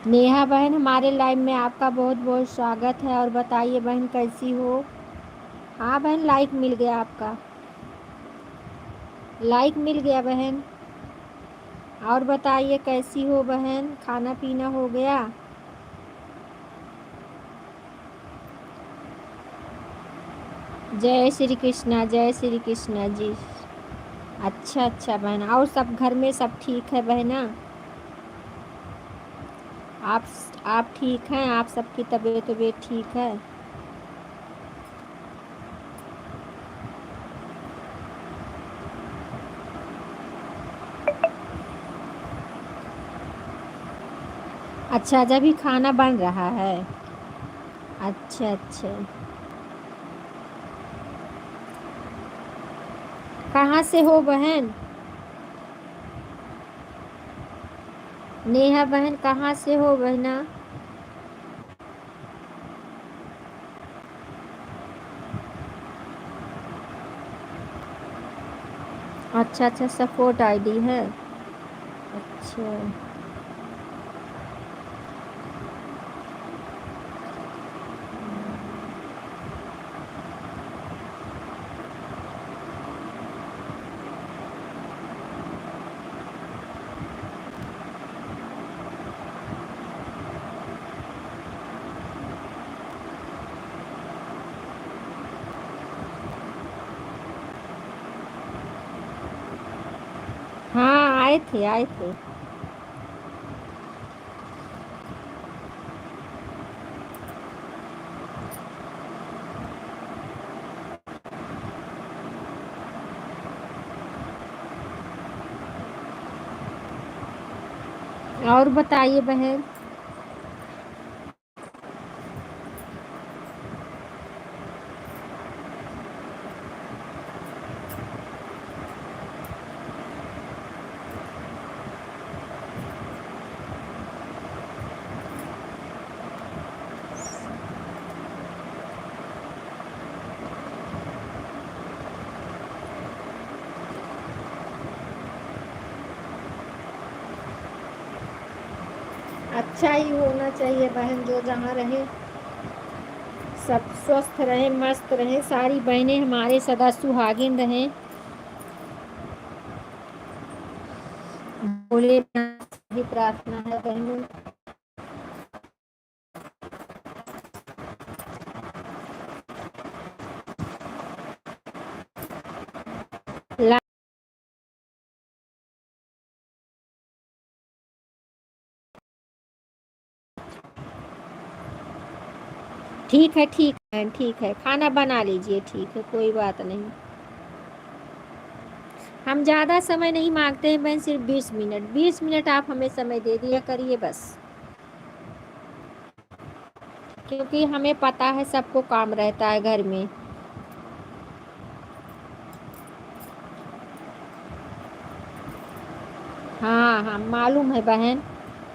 नेहा बहन, हमारे लाइव में आपका बहुत बहुत स्वागत है। और बताइए बहन, कैसी हो? हाँ बहन, लाइक मिल गया आपका, लाइक मिल गया बहन। और बताइए कैसी हो बहन, खाना पीना हो गया? जय श्री कृष्णा, जय श्री कृष्णा जी। अच्छा अच्छा बहन, और सब घर में सब ठीक है बहना? आप आप ठीक हैं? आप सबकी तबीयत तबीयत ठीक है? अच्छा, जब भी खाना बन रहा है। अच्छा अच्छा। कहाँ से हो बहन? नेहा बहन, कहाँ से हो बहना? अच्छा अच्छा, सपोर्ट आईडी है। अच्छा। हाँ, आए थे आए थे। और बताइए बहन। अच्छा ही होना चाहिए बहन, जो जहाँ रहे सब स्वस्थ रहे, मस्त रहे, सारी बहनें हमारे सदा सुहागिन रहें। बोले ही प्रार्थना है बहनों। ठीक है ठीक है, खाना बना लीजिए, ठीक है, कोई बात नहीं। हम ज़्यादा समय नहीं मांगते हैं बहन, सिर्फ 20 मिनट, 20 मिनट आप हमें समय दे दिया करिए बस। क्योंकि हमें पता है सबको काम रहता है घर में। हाँ हाँ, मालूम है बहन।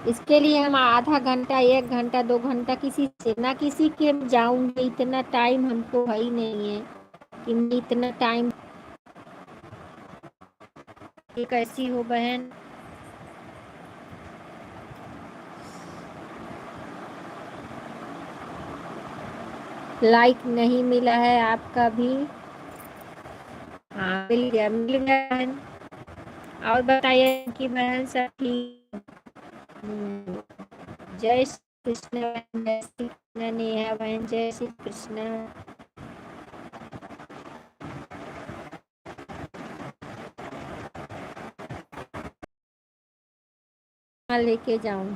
इसके लिए हम आधा घंटा, 1 घंटा, 2 घंटा किसी से ना किसी के जाऊंगे, इतना टाइम हमको है ही नहीं है कि मैं इतना टाइम। कैसी हो बहन? लाइक नहीं मिला है आपका भी? हाँ, मिल गया बहन। और बताइए कि बहन सब ठीक? हम्म, जय श्री कृष्ण बहन, जय श्री कृष्ण नेहा बहन, जय श्री कृष्ण। लेके जाऊं?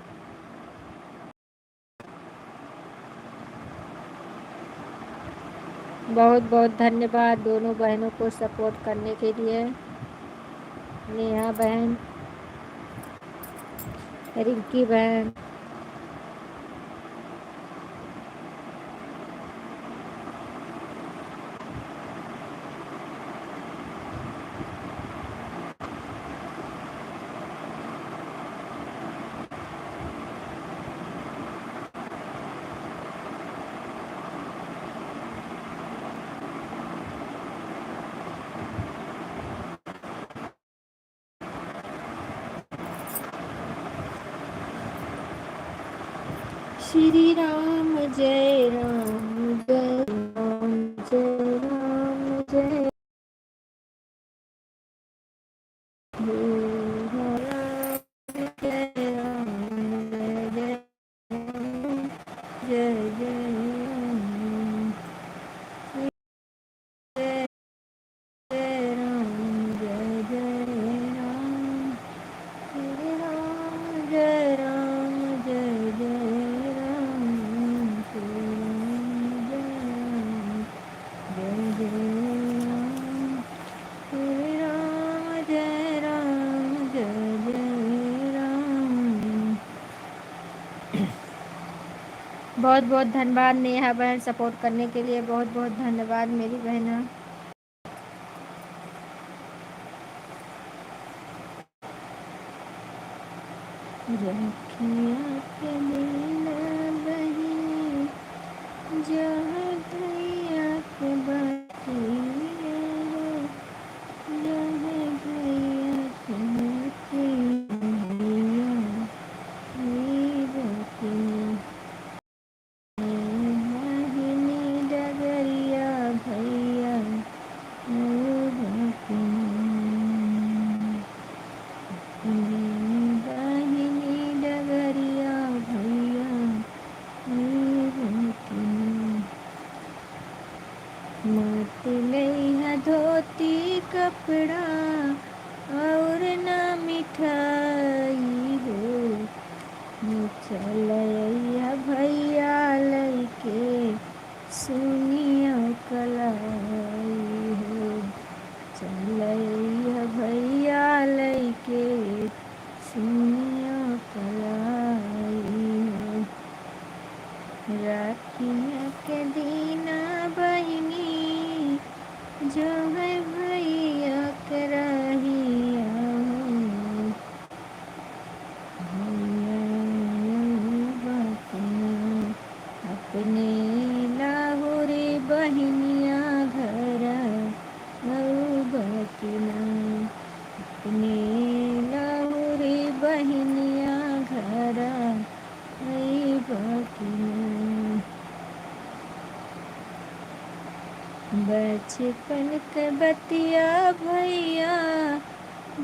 बहुत बहुत धन्यवाद दोनों बहनों को सपोर्ट करने के लिए। नेहा बहन, रिंकी बहन। श्री राम जय राम जय राम जय राम जय राम जय राम जय जय जय राम जय राम जय जय राम श्री राम जय राम जय जय राम श्री राम जय राम जय जय राम श्री राम जय राम जय जय राम। बहुत बहुत धन्यवाद नेहा बहन, सपोर्ट करने के लिए बहुत बहुत धन्यवाद मेरी बहना। रखिया के बिना बही जहाँ भैया के बतिया जहाँ भैया के बतिया ये बतिया बहिनी डगरिया भैया वो बतिया बहिनी डगरिया भैया वो बतिया मत लइहा धोती कपड़ा और ना मिठाई हो चलैया भैया लइके सुनिया कलाई हो चलैया भैया लइके सुनिया कलाई हो राखिया के दीना बहिनी जो है भैया के रहिया हो अपने लाहुरे बहिनिया घर बकिना अपने लाहुरे बहिनिया घर बकिना बचपन के बतिया भैया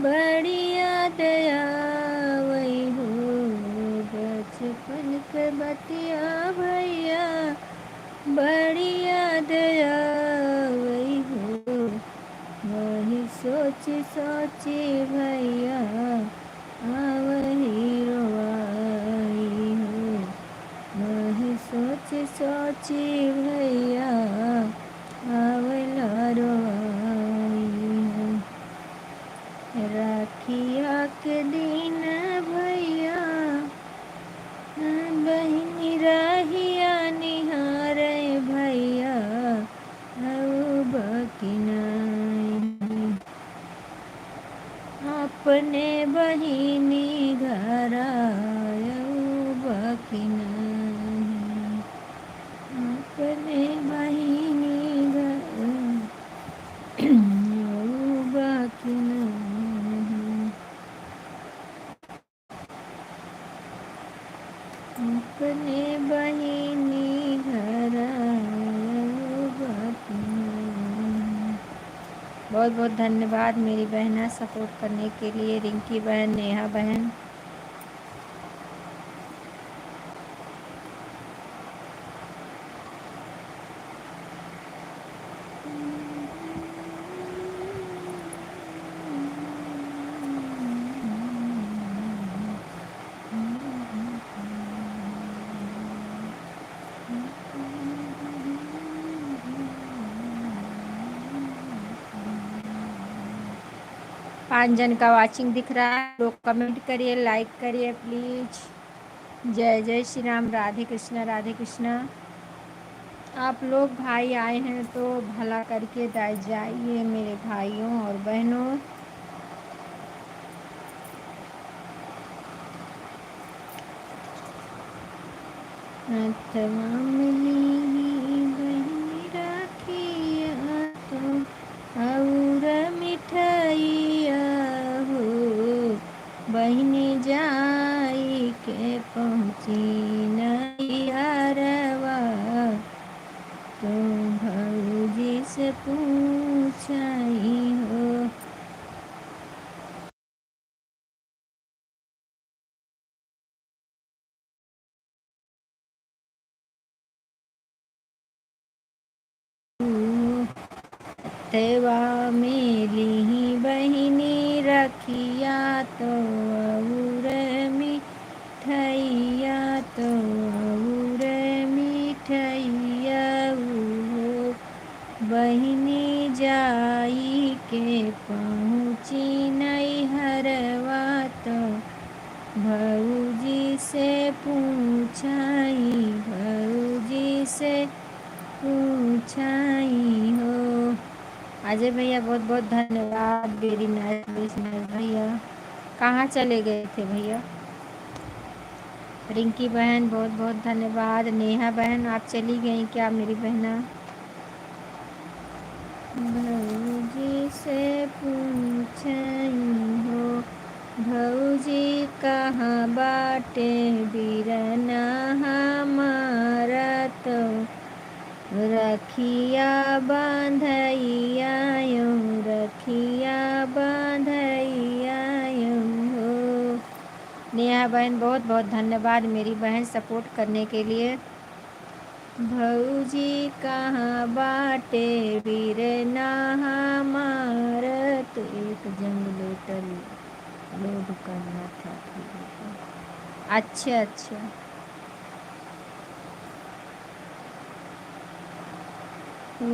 बढ़िया दया वही हो बचपन के बतिया भैया बढ़िया दया वही हो वही सोच सोचे भैया वही रोवाई हो वही सोच सोचे भैया आवला रोवाई हो राखिया के दिन भैया बहिनी रहिया निहारे भैया बकिना अपने बहिनी घर बकिना अपने बहिनी घर बकिना अपने बहिनी घर बहुत बहुत धन्यवाद मेरी बहना सपोर्ट करने के लिए रिंकी बहन नेहा बहन। पाँच जन का वाचिंग दिख रहा है, लोग कमेंट करिए लाइक करिए प्लीज। जय जय श्री राम राधे कृष्णा। आप लोग भाई आए हैं तो भला करके जाइए मेरे भाइयों और बहनों। और मिठाइया हो बहिनी जाई के पहुँची नैहरवा, तो भौजी से पूछई हो। तेवा मेली बहिनी रखिया, तो और मिठैया, तो और मिठैया हो। बहिनी जाई के पहुँची नैहरवा, तो भौजी से पूछई, भौजी से पूछई हो। अजय भैया बहुत बहुत धन्यवाद, वेरी नाइस लिसनर भैया। कहाँ चले गए थे भैया? रिंकी बहन बहुत बहुत धन्यवाद। नेहा बहन आप चली गई क्या मेरी बहना? भौजी से पूछई हो, भौजी कहाँ बाटे बिरना हमारा, तो रखिया बांधैया यूं, रखिया बांधैया यूं हो। नेहा बहन बहुत बहुत धन्यवाद मेरी बहन सपोर्ट करने के लिए। भौजी कहाँ बाटे बिरना हमारा, तो एक जनरेटर लोड करना था। अच्छा अच्छा, ओ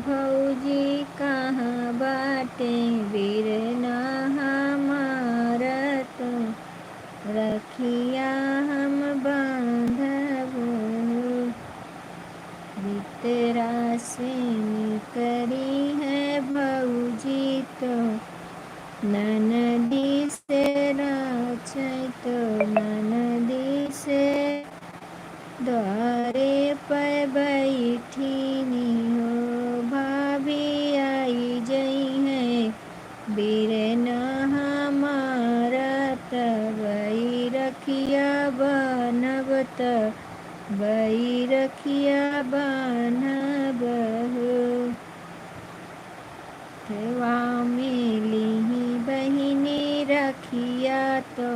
भौजी कहाँ बाटे बिरना हमारा, तो रखिया हम बांधब। बितरा से करी है भौजी, तो ननदी से राछै, तो ननदी से द्वारे पर बैठीनी हो। भाभी आई जई है बिरना हमारा, तबई रखिया बनब, तबई रखिया बनब हो। तेवा मिली बहिनी रखिया, तो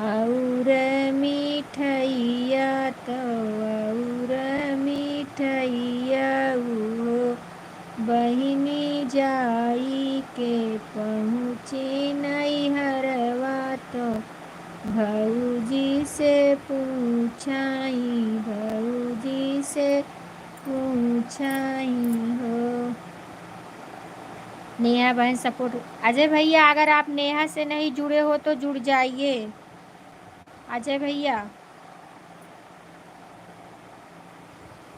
और मिठैया, तो और मिठैया हो। बहिनी जाई के पहुँची नैहरवा, तो भौजी से पूछई, भौजी से पूछई हो। नेहा बहन सपोर्ट। अजय भैया अगर आप नेहा से नहीं जुड़े हो तो जुड़ जाइए अजय भैया।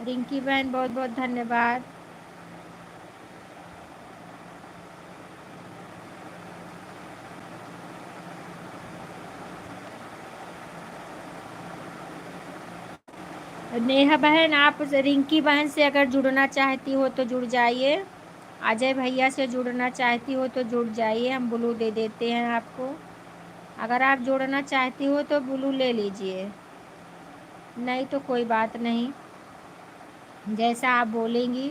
रिंकी बहन बहुत बहुत धन्यवाद। नेहा बहन आप रिंकी बहन से अगर जुड़ना चाहती हो तो जुड़ जाइए। अजय भैया से जुड़ना चाहती हो तो जुड़ जाइए, हम ब्लू दे देते हैं आपको। अगर आप जुड़ना चाहती हो तो ब्लू ले लीजिए, नहीं तो कोई बात नहीं, जैसा आप बोलेंगी।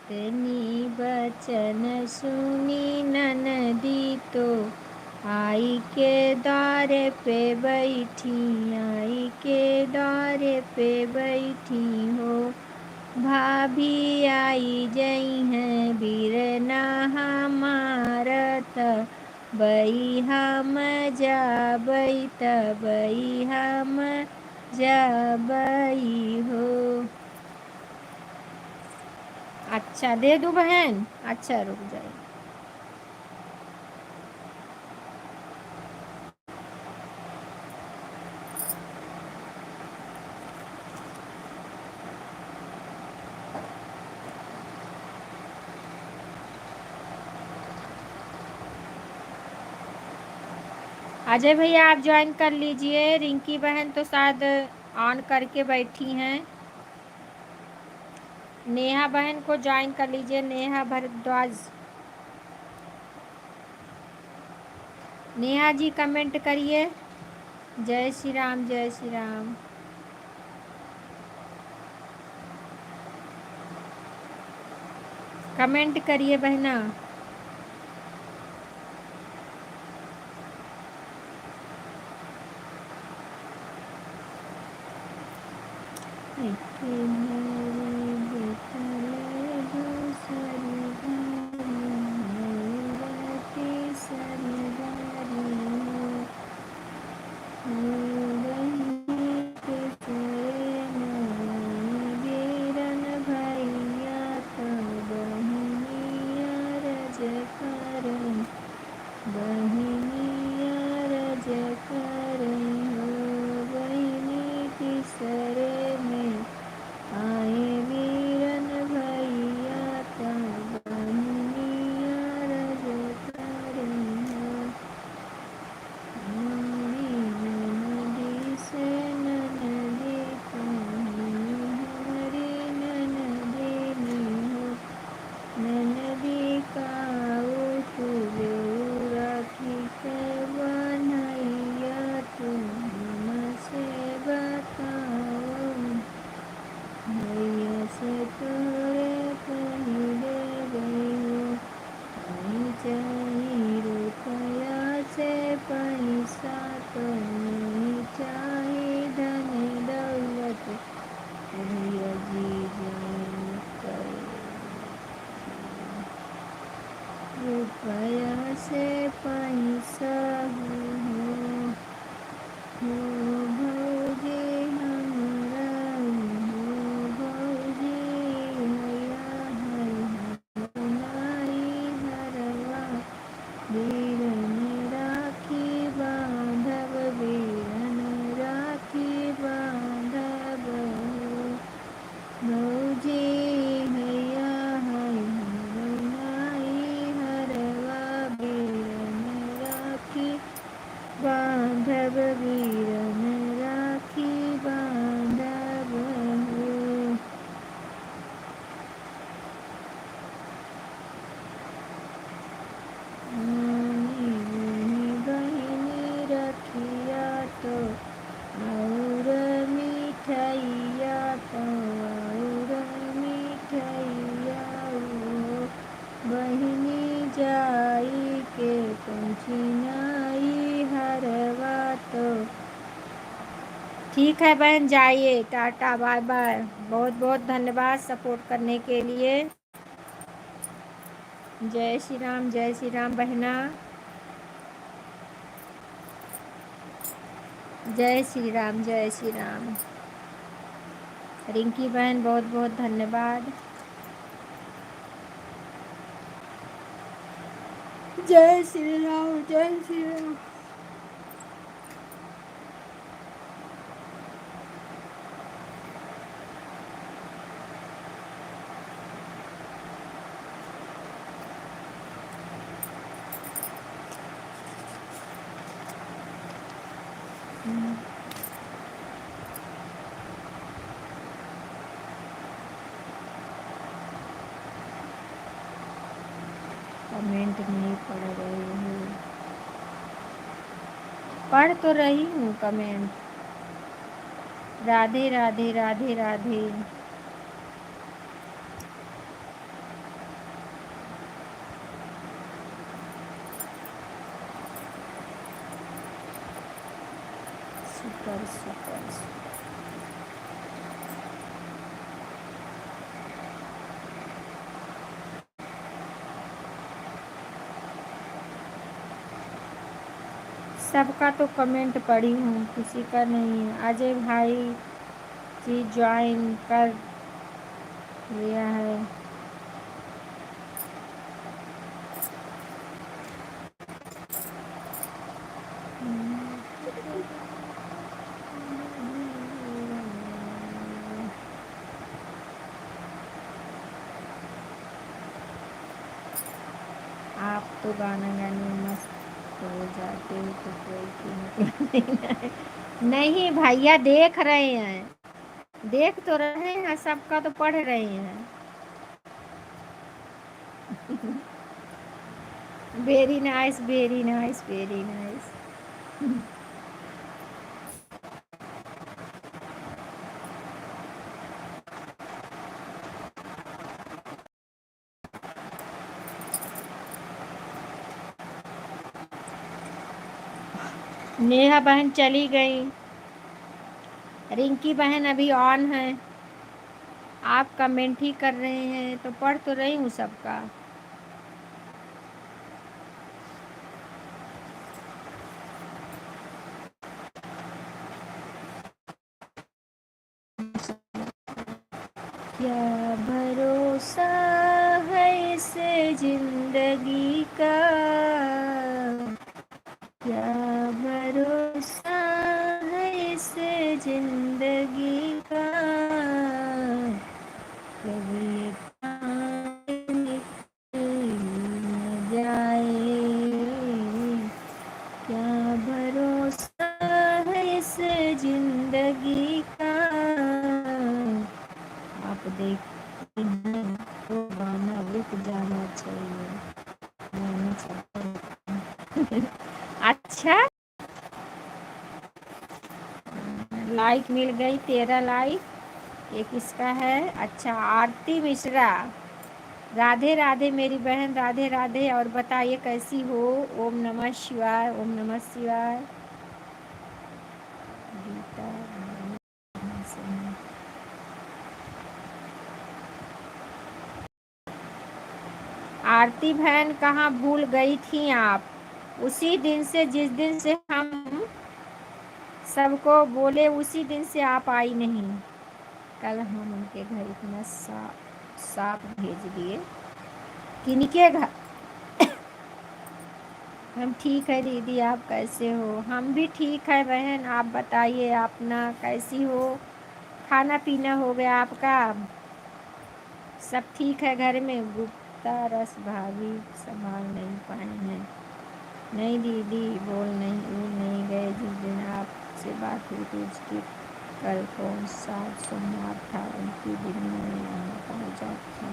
तेनी बचन सुनी ननदी, तो आई के द्वारे पे बैठी, आई के द्वारे पे बैठी हो। भाभी आई जई हैं बिरना हमारा, तबई हम जाबई, तबई हम जाबई हो। अच्छा दे दूँ बहन? अच्छा रुक जाइए। अजय भैया आप ज्वाइन कर लीजिए। रिंकी बहन तो शायद ऑन करके बैठी हैं। नेहा बहन को ज्वाइन कर लीजिए, नेहा भारद्वाज। नेहा जी कमेंट करिए। जय श्री राम, जय श्री राम। कमेंट करिए बहना। ठीक है बहन, जाइए। Tata, bye bye. बहुत बहुत धन्यवाद सपोर्ट करने के लिए। जय श्री राम बहना। जय श्री राम, जय श्री राम। रिंकी बहन बहुत बहुत धन्यवाद। जय श्री राम, जय श्री राम। कमेंट नहीं पढ़ रही हूँ। पढ़ तो रही हूँ comment. Radhe Radhe, Radhe Radhe. Super super super. सबका तो कमेंट पढ़ी हूँ, किसी का नहीं है। अजय भाई जी ज्वाइन कर लिया है। आप तो गाना गाने मस्त हो जाते हो, तो कोई कीमत नहीं भैया, देख रहे हैं, देख तो रहे हैं, सबका तो पढ़ रहे हैं। Very nice, very nice, very nice. Neha बहन चली गई, रिंकी बहन अभी ऑन है। आप कमेंट ही कर रहे हैं तो पढ़ तो रही हूँ सबका। क्या भरोसा है इस जिंदगी का, क्या भरोसा है इस जिंदगी का, कभी ये बात निकल न जाए, क्या भरोसा है इस जिंदगी का। आप देखते हैं तो गाना रुक जाना चाहिए, गाना चलता है। अच्छा, लाइक मिल गई, 13 लाइक। ये किसका है? अच्छा, आरती मिश्रा। राधे राधे मेरी बहन, राधे राधे। और बताइए कैसी हो? ओम नमः शिवाय, ओम नमः शिवाय। गीता आरती बहन, कहाँ भूल गई थी आप? उसी दिन से, जिस दिन से हम सबको बोले, उसी दिन से आप आई नहीं। कल हम उनके घर इतना सांप भेज दिए। किनके घर? हम ठीक है दीदी, आप कैसे हो? हम भी ठीक है बहन, आप बताइए अपना कैसी हो? खाना पीना हो गया आपका? सब ठीक है घर में? गुप्ता रस भाभी संभाल नहीं पाए हैं। नहीं दीदी, बोल नहीं गए। जिस दिन आपसे बात हुई थी उसकी कल कौन सा सोमवार था, उनके दिन में यहाँ पहुँचा था,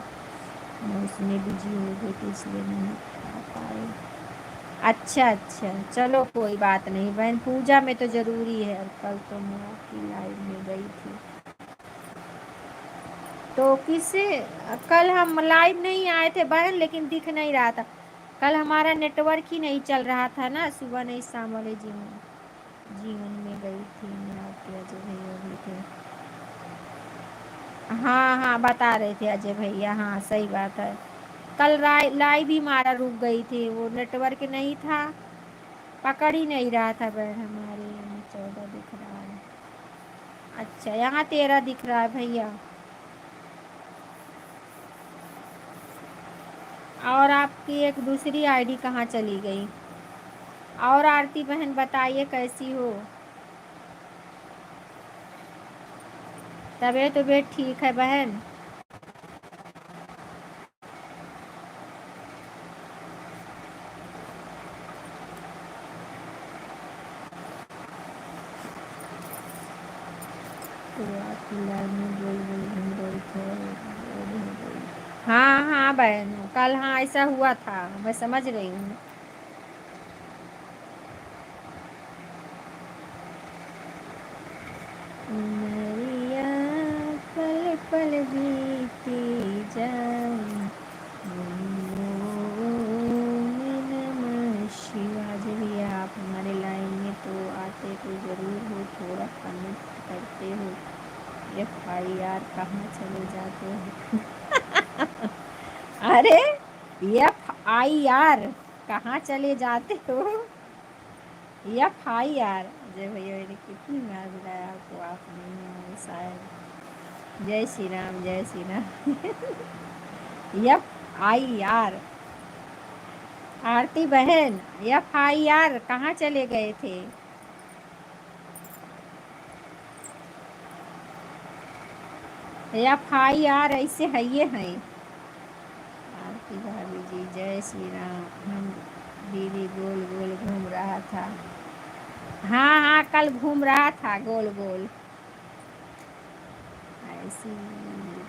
मैं उसमें बिजी हो गई थी इसलिए नहीं आ पाए। अच्छा अच्छा, चलो कोई बात नहीं बहन, पूजा में तो ज़रूरी है। और कल तो मैं आपकी लाइव में गई थी तो किसे, कल हम लाइव नहीं आए थे बहन, लेकिन दिख नहीं रहा था। कल हमारा नेटवर्क ही नहीं चल रहा था ना। सुबह नहीं, शाम वाले जीवन में गई थी मैं, आपके अजय भैया भी थे। हाँ हाँ, बता रहे थे अजय भैया, हाँ सही बात है। कल लाइव ही हमारा रुक गई थी, वो नेटवर्क नहीं था, पकड़ ही नहीं रहा था बहन। हमारे यहाँ 14 दिख रहा है। अच्छा, यहाँ 13 दिख रहा है भैया। और आपकी एक दूसरी आईडी कहाँ चली गई? और आरती बहन बताइए कैसी हो? तबीयत ठीक है बहन? तो आपकी लाइव में बोल घूम रही थे। हाँ हाँ बहन, कल हाँ ऐसा हुआ था, मैं समझ रही हूँ। मैरिया पल पल बीती जाए, शिवाज भैया आप हमारे लाइन में तो आते तो ज़रूर हो, थोड़ा कमेंट करते हो। FIR कहाँ चले जाते हो? अरे FIR कहाँ चले जाते हो? FIR जय भैया ने कितनी मार दिलाया आपको, आप नहीं आए शायद। जय श्री राम, जय श्री राम। FIR आरती बहन, FIR कहाँ चले गए थे? FIR ऐसे है ये है। आरती भाभी जी जय श्री राम। हम दीदी गोल गोल घूम रहा था। हाँ हाँ, कल घूम रहा था गोल गोल। ऐसी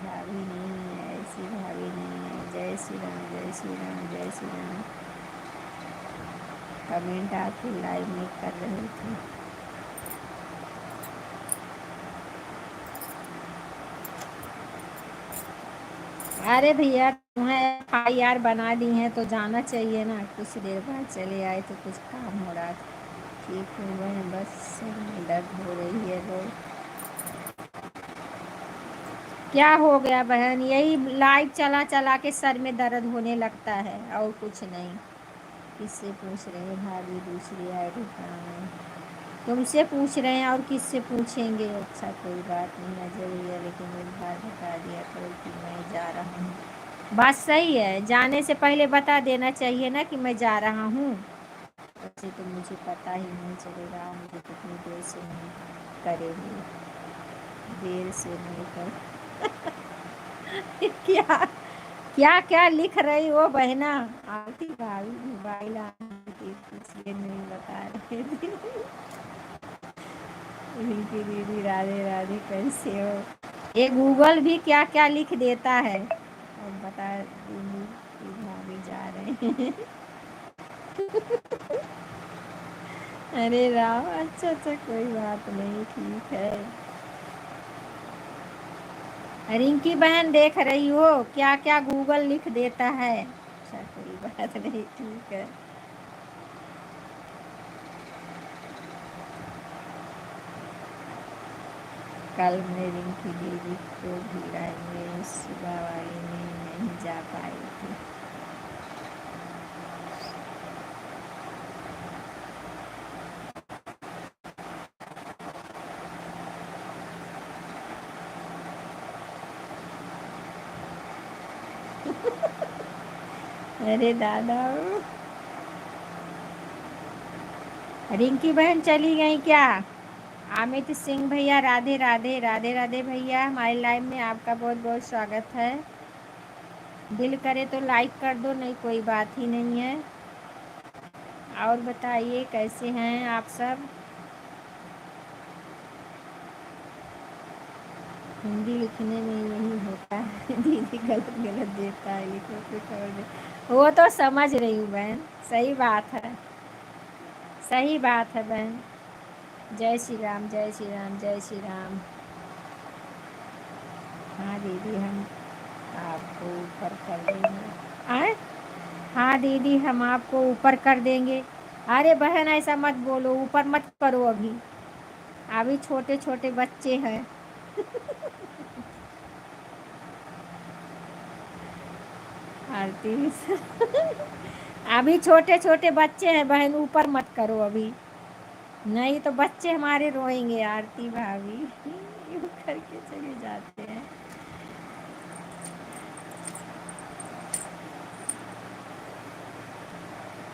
भाभी नहीं है, ऐसी भाभी नहीं है। जय श्री राम, जय श्री राम, जय श्री राम। कमेंट आपकी लाइव में कर रहे थे। अरे भैया तुम्हें FIR बना दी है तो जाना चाहिए ना, कुछ देर बाद चले आए तो कुछ काम हो रहा था। ठीक हूँ मैं, बस सर में दर्द हो रही है रोज। क्या हो गया बहन, यही लाइव चला चला के सर में दर्द होने लगता है और कुछ नहीं। किससे पूछ रहे हैं भाभी, दूसरी आईडी कहाँ है? तुमसे पूछ रहे हैं और किससे पूछेंगे। अच्छा कोई बात नहीं अजय भैया, लेकिन एक बार बता दिया करो कि मैं जा रहा हूँ। बात सही है, जाने से पहले बता देना चाहिए ना कि मैं जा रहा हूँ। वैसे तो मुझे पता ही नहीं चलेगा, मुझे कितनी देर से नहीं करेंगे, देर से नहीं कर क्या क्या क्या लिख रही हो बहना? आती भाभी मोबाइल इसलिए नहीं बता रहे थे। रिंकी दीदी राधे राधे, कैसे हो? ये गूगल भी क्या क्या लिख देता है। और बता दूंगी कि भाभी जा रहे हैं। अरे राम, अच्छा अच्छा कोई बात नहीं, ठीक है। रिंकी बहन देख रही हो क्या क्या गूगल लिख देता है। अच्छा कोई बात नहीं, ठीक है। कल मैं रिंकी दीदी को भी लाएंगे, सुबह वाली में नहीं जा पाई थी। अरे दादा, रिंकी बहन चली गई क्या? अमित सिंह भैया राधे राधे, राधे राधे भैया, हमारे लाइव में आपका बहुत बहुत स्वागत है। दिल करे तो लाइक कर दो, नहीं कोई बात ही नहीं है। और बताइए कैसे हैं आप सब? हिंदी लिखने में यही होता है दीदी, गलत गलत देता है, लिखो कुछ और दे। वो तो समझ रही हूँ बहन, सही बात है, सही बात है बहन। जय श्री राम, जय श्री राम, जय श्री राम। हाँ दीदी हम आपको ऊपर कर देंगे। आए, हाँ दीदी हम आपको ऊपर कर देंगे। अरे बहन ऐसा मत बोलो, ऊपर मत करो अभी, अभी छोटे छोटे बच्चे हैं। आरती अभी छोटे छोटे बच्चे हैं बहन, ऊपर मत करो अभी, नहीं तो बच्चे हमारे रोएंगे। आरती भाभी यूँ करके चले जाते हैं।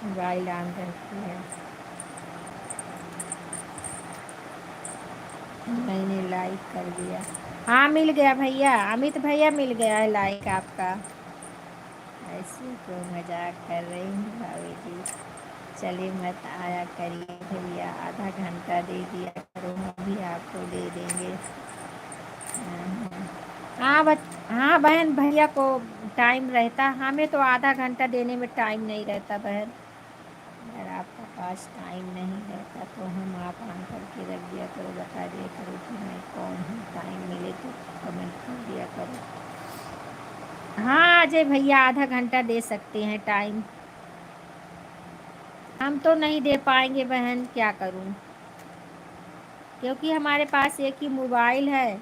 मोबाइल ऑन रखी है, मैंने लाइक कर दिया। हाँ मिल गया भैया, अमित भैया मिल गया है लाइक आपका। ऐसे तो मजाक कर रही हूँ भाभी जी, चलिए मत आया करिए भैया, आधा घंटा दे दिया करो, हम भी आपको दे देंगे। हाँ हाँ बहन, भैया को टाइम रहता, हमें तो आधा घंटा देने में टाइम नहीं रहता बहन। अगर आपका पास टाइम नहीं रहता तो हम आप ऑन करके रख दिया करो, बता दिया करो कि मैं कौन हूँ, टाइम मिले तो कमेंट कर दिया करो। हाँ अजय भैया आधा घंटा दे सकते हैं टाइम, हम तो नहीं दे पाएंगे बहन, क्या करूँ, क्योंकि हमारे पास एक ही मोबाइल है।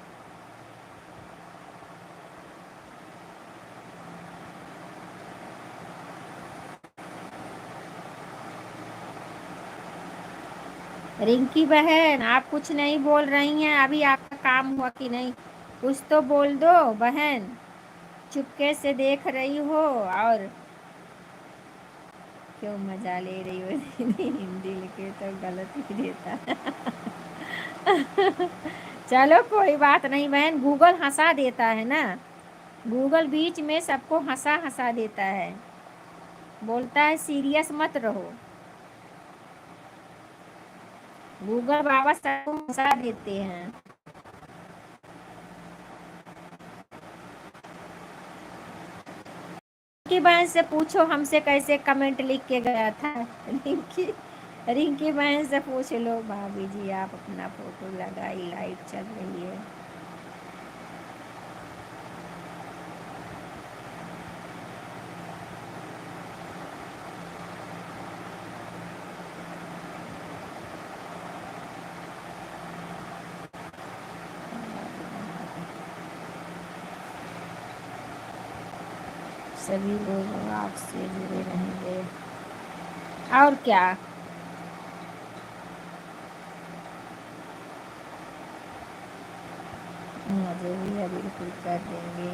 रिंकी बहन आप कुछ नहीं बोल रही हैं, अभी आपका काम हुआ कि नहीं, कुछ तो बोल दो बहन, चुपके से देख रही हो और क्यों मजा ले रही हो दीदी, हिंदी लिखे तो गलत ही देता चलो कोई बात नहीं बहन, गूगल हंसा देता है ना, गूगल बीच में सबको हंसा हंसा देता है, बोलता है सीरियस मत रहो। गूगल बाबा सबको हंसा देते हैं। रिंकी बहन से पूछो हमसे कैसे कमेंट लिख के गया था। रिंकी रिंकी बहन से पूछ लो। भाभी जी आप अपना फोटो लगाई, लाइट चल रही है। सभी लोग आपसे जुड़े रहेंगे और क्या। मुझे भी बिल्कुल कर देंगे।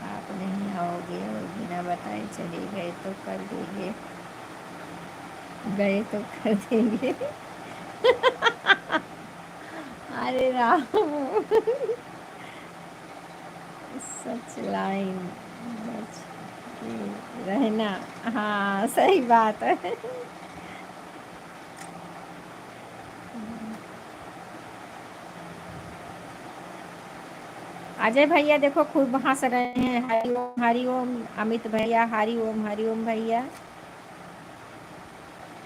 आप नहीं आओगे और बिना बताए चले गए तो कर देंगे, गए तो कर देंगे। अरे राम। सच लाइन बच के रहना। हाँ सही बात है। अजय भैया देखो खूब हंस रहे हैं। हरिओम हरिओम। अमित भैया हरिओम हरिओम भैया।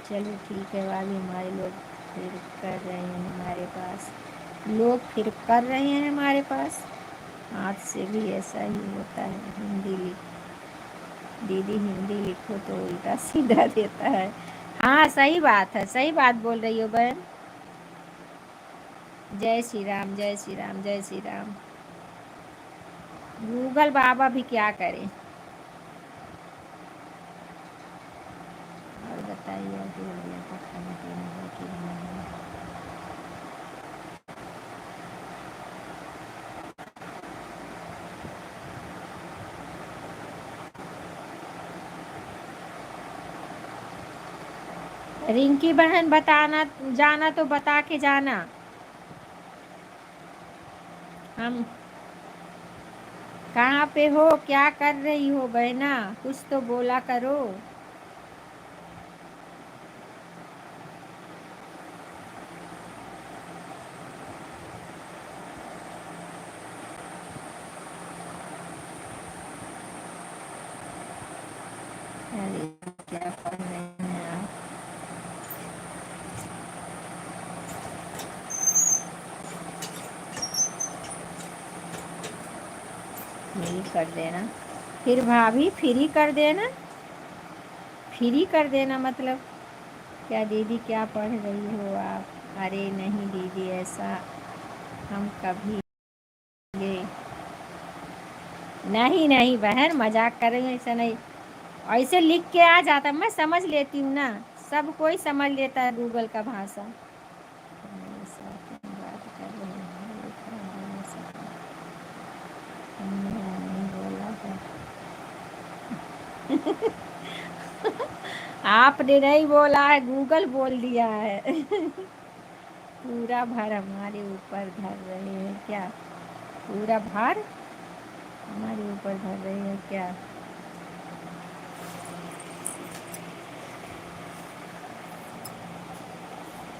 चलो ठीक है, वाली हमारे लोग फिर कर रहे हैं हमारे पास, लोग फिर कर रहे हैं हमारे पास। हाथ से भी ऐसा ही होता है। हिंदी लिख दीदी, हिंदी लिखो तो उल्टा सीधा देता है। हाँ सही बात है, सही बात बोल रही हो बहन। जय श्री राम, जय श्री राम, जय श्री राम। गूगल बाबा भी क्या करें। और बताइए कि भैया का खाना पीना है कि नहीं। रिंकी बहन बताना जाना तो बता के जाना। हम कहाँ पे हो, क्या कर रही हो बहना, कुछ तो बोला करो। अरे क्या कर रहे हैं आप। फ्री कर देना फिर भाभी, फ्री कर देना, फ्री कर देना मतलब क्या। दीदी क्या पढ़ रही हो आप। अरे नहीं दीदी ऐसा हम कभी ये नहीं नहीं बहन, मजाक कर रही हूँ, ऐसा नहीं। ऐसे लिख के आ जाता, मैं समझ लेती हूँ ना, सब कोई समझ लेता है गूगल का भाषा। ऐसा क्यों बात कर रहे हैं, लिखा है ऐसा। हमने नहीं बोला है। आपने नहीं बोला है, गूगल बोल दिया है। पूरा भार हमारे ऊपर धर रहे हैं क्या। पूरा भार हमारे ऊपर धर रहे हैं क्या।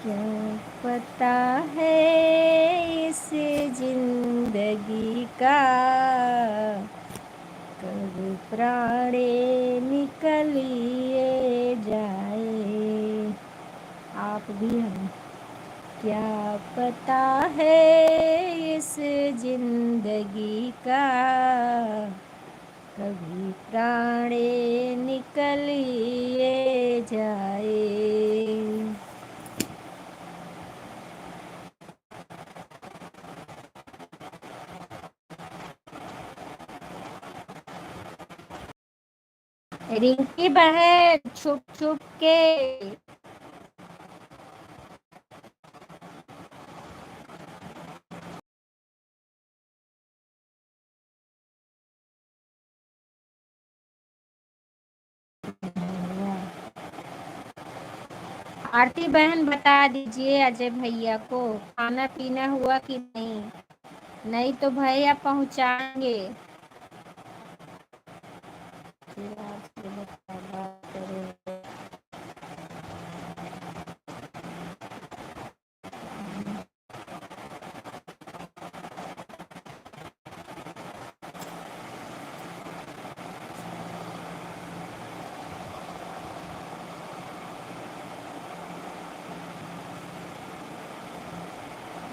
क्या पता है इस जिंदगी का कब प्राणे निकलिए जाए। आप भी हम क्या पता है इस जिंदगी का कभी प्राणे निकलिए जाए। रिंकी बहन छुप छुप के। आरती बहन बता दीजिए अजय भैया को खाना पीना हुआ कि नहीं, नहीं तो भैया पहुंचाएंगे। फिर आपसे बात करेंगे।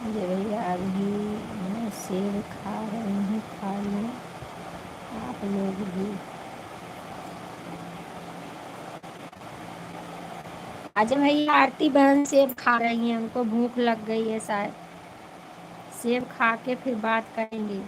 ये भैया अभी मैं सेब खा रही हूँ, खा लें आप लोग भी। आज भैया आरती बहन सेब खा रही हैं, उनको भूख लग गई है शायद। सेब खा के फिर बात करेंगे।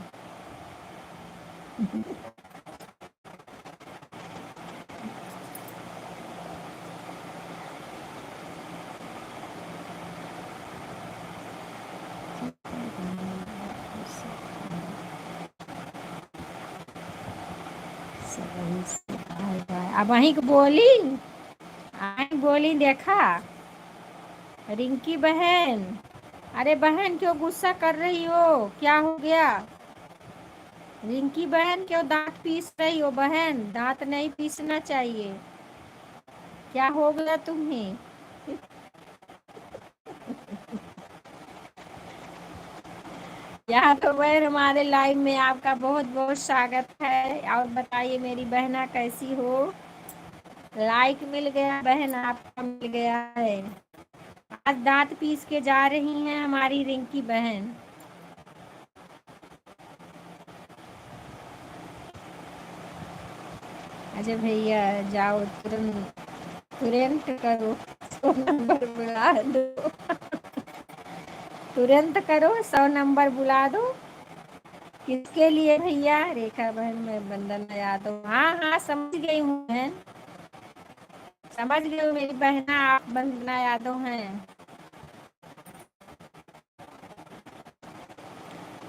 सही से बाय बाय। अब वहीं को बोली आई बोली, देखा रिंकी बहन। अरे बहन क्यों गुस्सा कर रही हो, क्या हो गया? रिंकी बहन क्यों दांत पीस रही हो? बहन दांत नहीं पीसना चाहिए, क्या हो गया तुम्हें? यहाँ तो बहन हमारे लाइव में आपका बहुत बहुत स्वागत है। और बताइए मेरी बहना कैसी हो? लाइक मिल गया बहन, आपका मिल गया है। आज दांत पीस के जा रही हैं हमारी रिंकी बहन। अच्छा भैया जाओ, तुरंत तुरंत करो, 100 नंबर बुला दो। तुरंत करो, 100 नंबर बुला दो। किसके लिए भैया? रेखा बहन, मैं वंदना यादव। हाँ हाँ समझ गई हूँ बहन, समझ गई हूँ मेरी बहना, आप वंदना यादव हैं।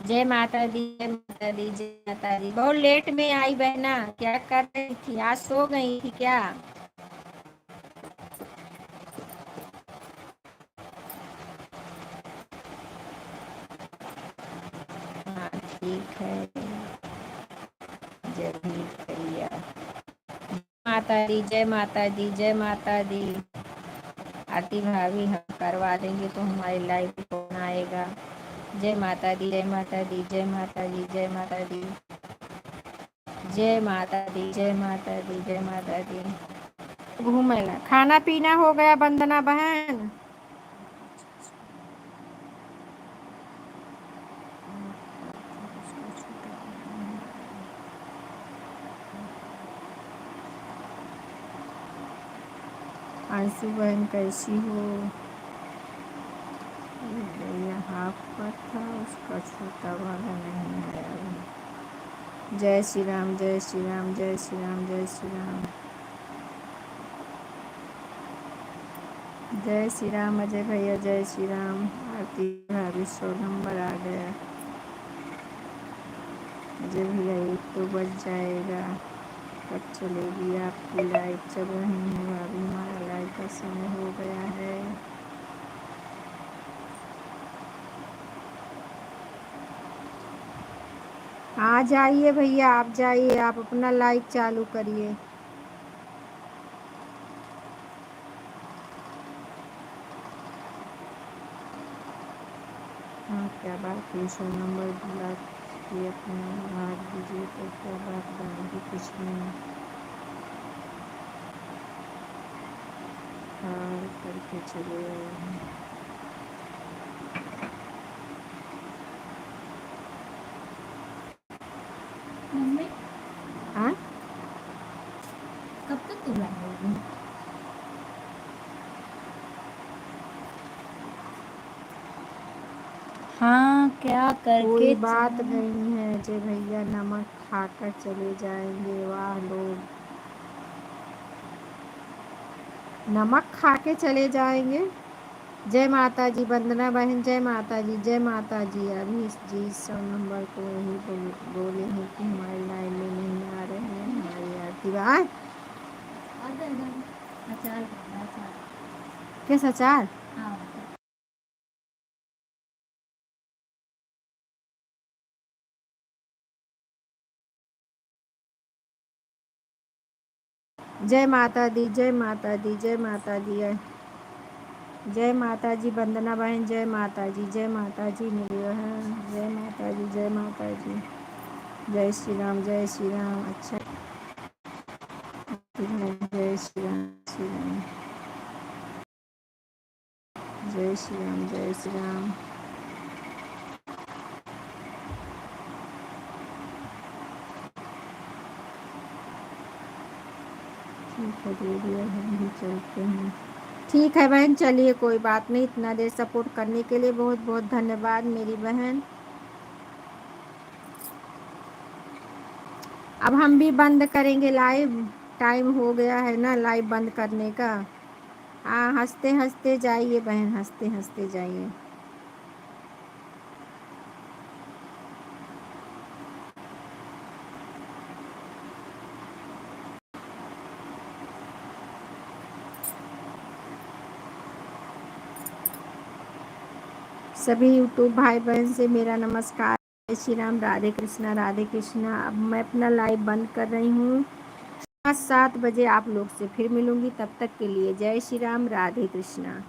जय माता दी, जय माता दी, जय माता दी। बहुत लेट में आई बहना, क्या कर रही थी? आज सो गई थी क्या? हाँ ठीक है, जय भैया। माता दी, जय माता दी, जय माता दी। आरती भाभी हम करवा देंगे तो हमारे लाइव पे कौन आएगा? जय माता दी, जय माता दी, जय माता दी, जय माता दी, जय माता दी, जय माता दी, जय माता दी। घूमेला खाना पीना हो गया वंदना बहन? आंसू बहन कैसी हो? भैया हाफ पर था, उसका छोटा वाला नहीं है अभी। जय श्री राम, जय श्री राम, जय श्री राम, जय श्री राम, जय श्री राम। अजय भैया जय श्री राम। आरती भाभी 100 नंबर आ गया। अजय भैया 1 तो बज जाएगा, कब चलेगी आपकी लाइव? चल रही हूँ अभी, हमारा लाइव का समय हो गया है। आ जाइए भैया, आप जाइए, आप अपना लाइव चालू करिए। हाँ क्या बात है, 100 नंबर बुला के अपना भाग दीजिए तो क्या बात बनेगी? कुछ नहीं, हाँ करके चले आए हैं। मम्मी हाँ कब तक तू लाएगी? हाँ क्या करके कोई बात नहीं है अजय भैया, नमक खाकर चले जाएंगे। वाह लोग, नमक खा के चले जाएंगे। जय माता जी वंदना बहन, जय माता जी, जय माता जी। अभी जी 100 नंबर को यही बोले हैं कि हमारे लाइन में नहीं आ रहे हैं हमारी आरती बहन। अचार किस अचार? हाँ जय माता दी, जय माता दी, जय माता दी, जय माता जी वंदना बहन, जय माता जी, जय माता जी मेरी बहन, जय माता जी, जय माता जी। जय श्री राम, जय श्री राम। अच्छा जय श्री राम, श्री राम, जय श्री राम, जय श्री राम। ठीक है दीदी, अब हम भी चलते हैं। ठीक है बहन, चलिए कोई बात नहीं, इतना देर सपोर्ट करने के लिए बहुत बहुत धन्यवाद मेरी बहन। अब हम भी बंद करेंगे लाइव, टाइम हो गया है ना लाइव बंद करने का। हाँ, हंसते हंसते जाइए बहन, हंसते हंसते जाइए। सभी यूट्यूब भाई बहन से मेरा नमस्कार, जय श्री राम, राधे कृष्णा राधे कृष्णा। अब मैं अपना लाइव बंद कर रही हूँ। 7 बजे आप लोग से फिर मिलूंगी, तब तक के लिए जय श्री राम, राधे कृष्णा।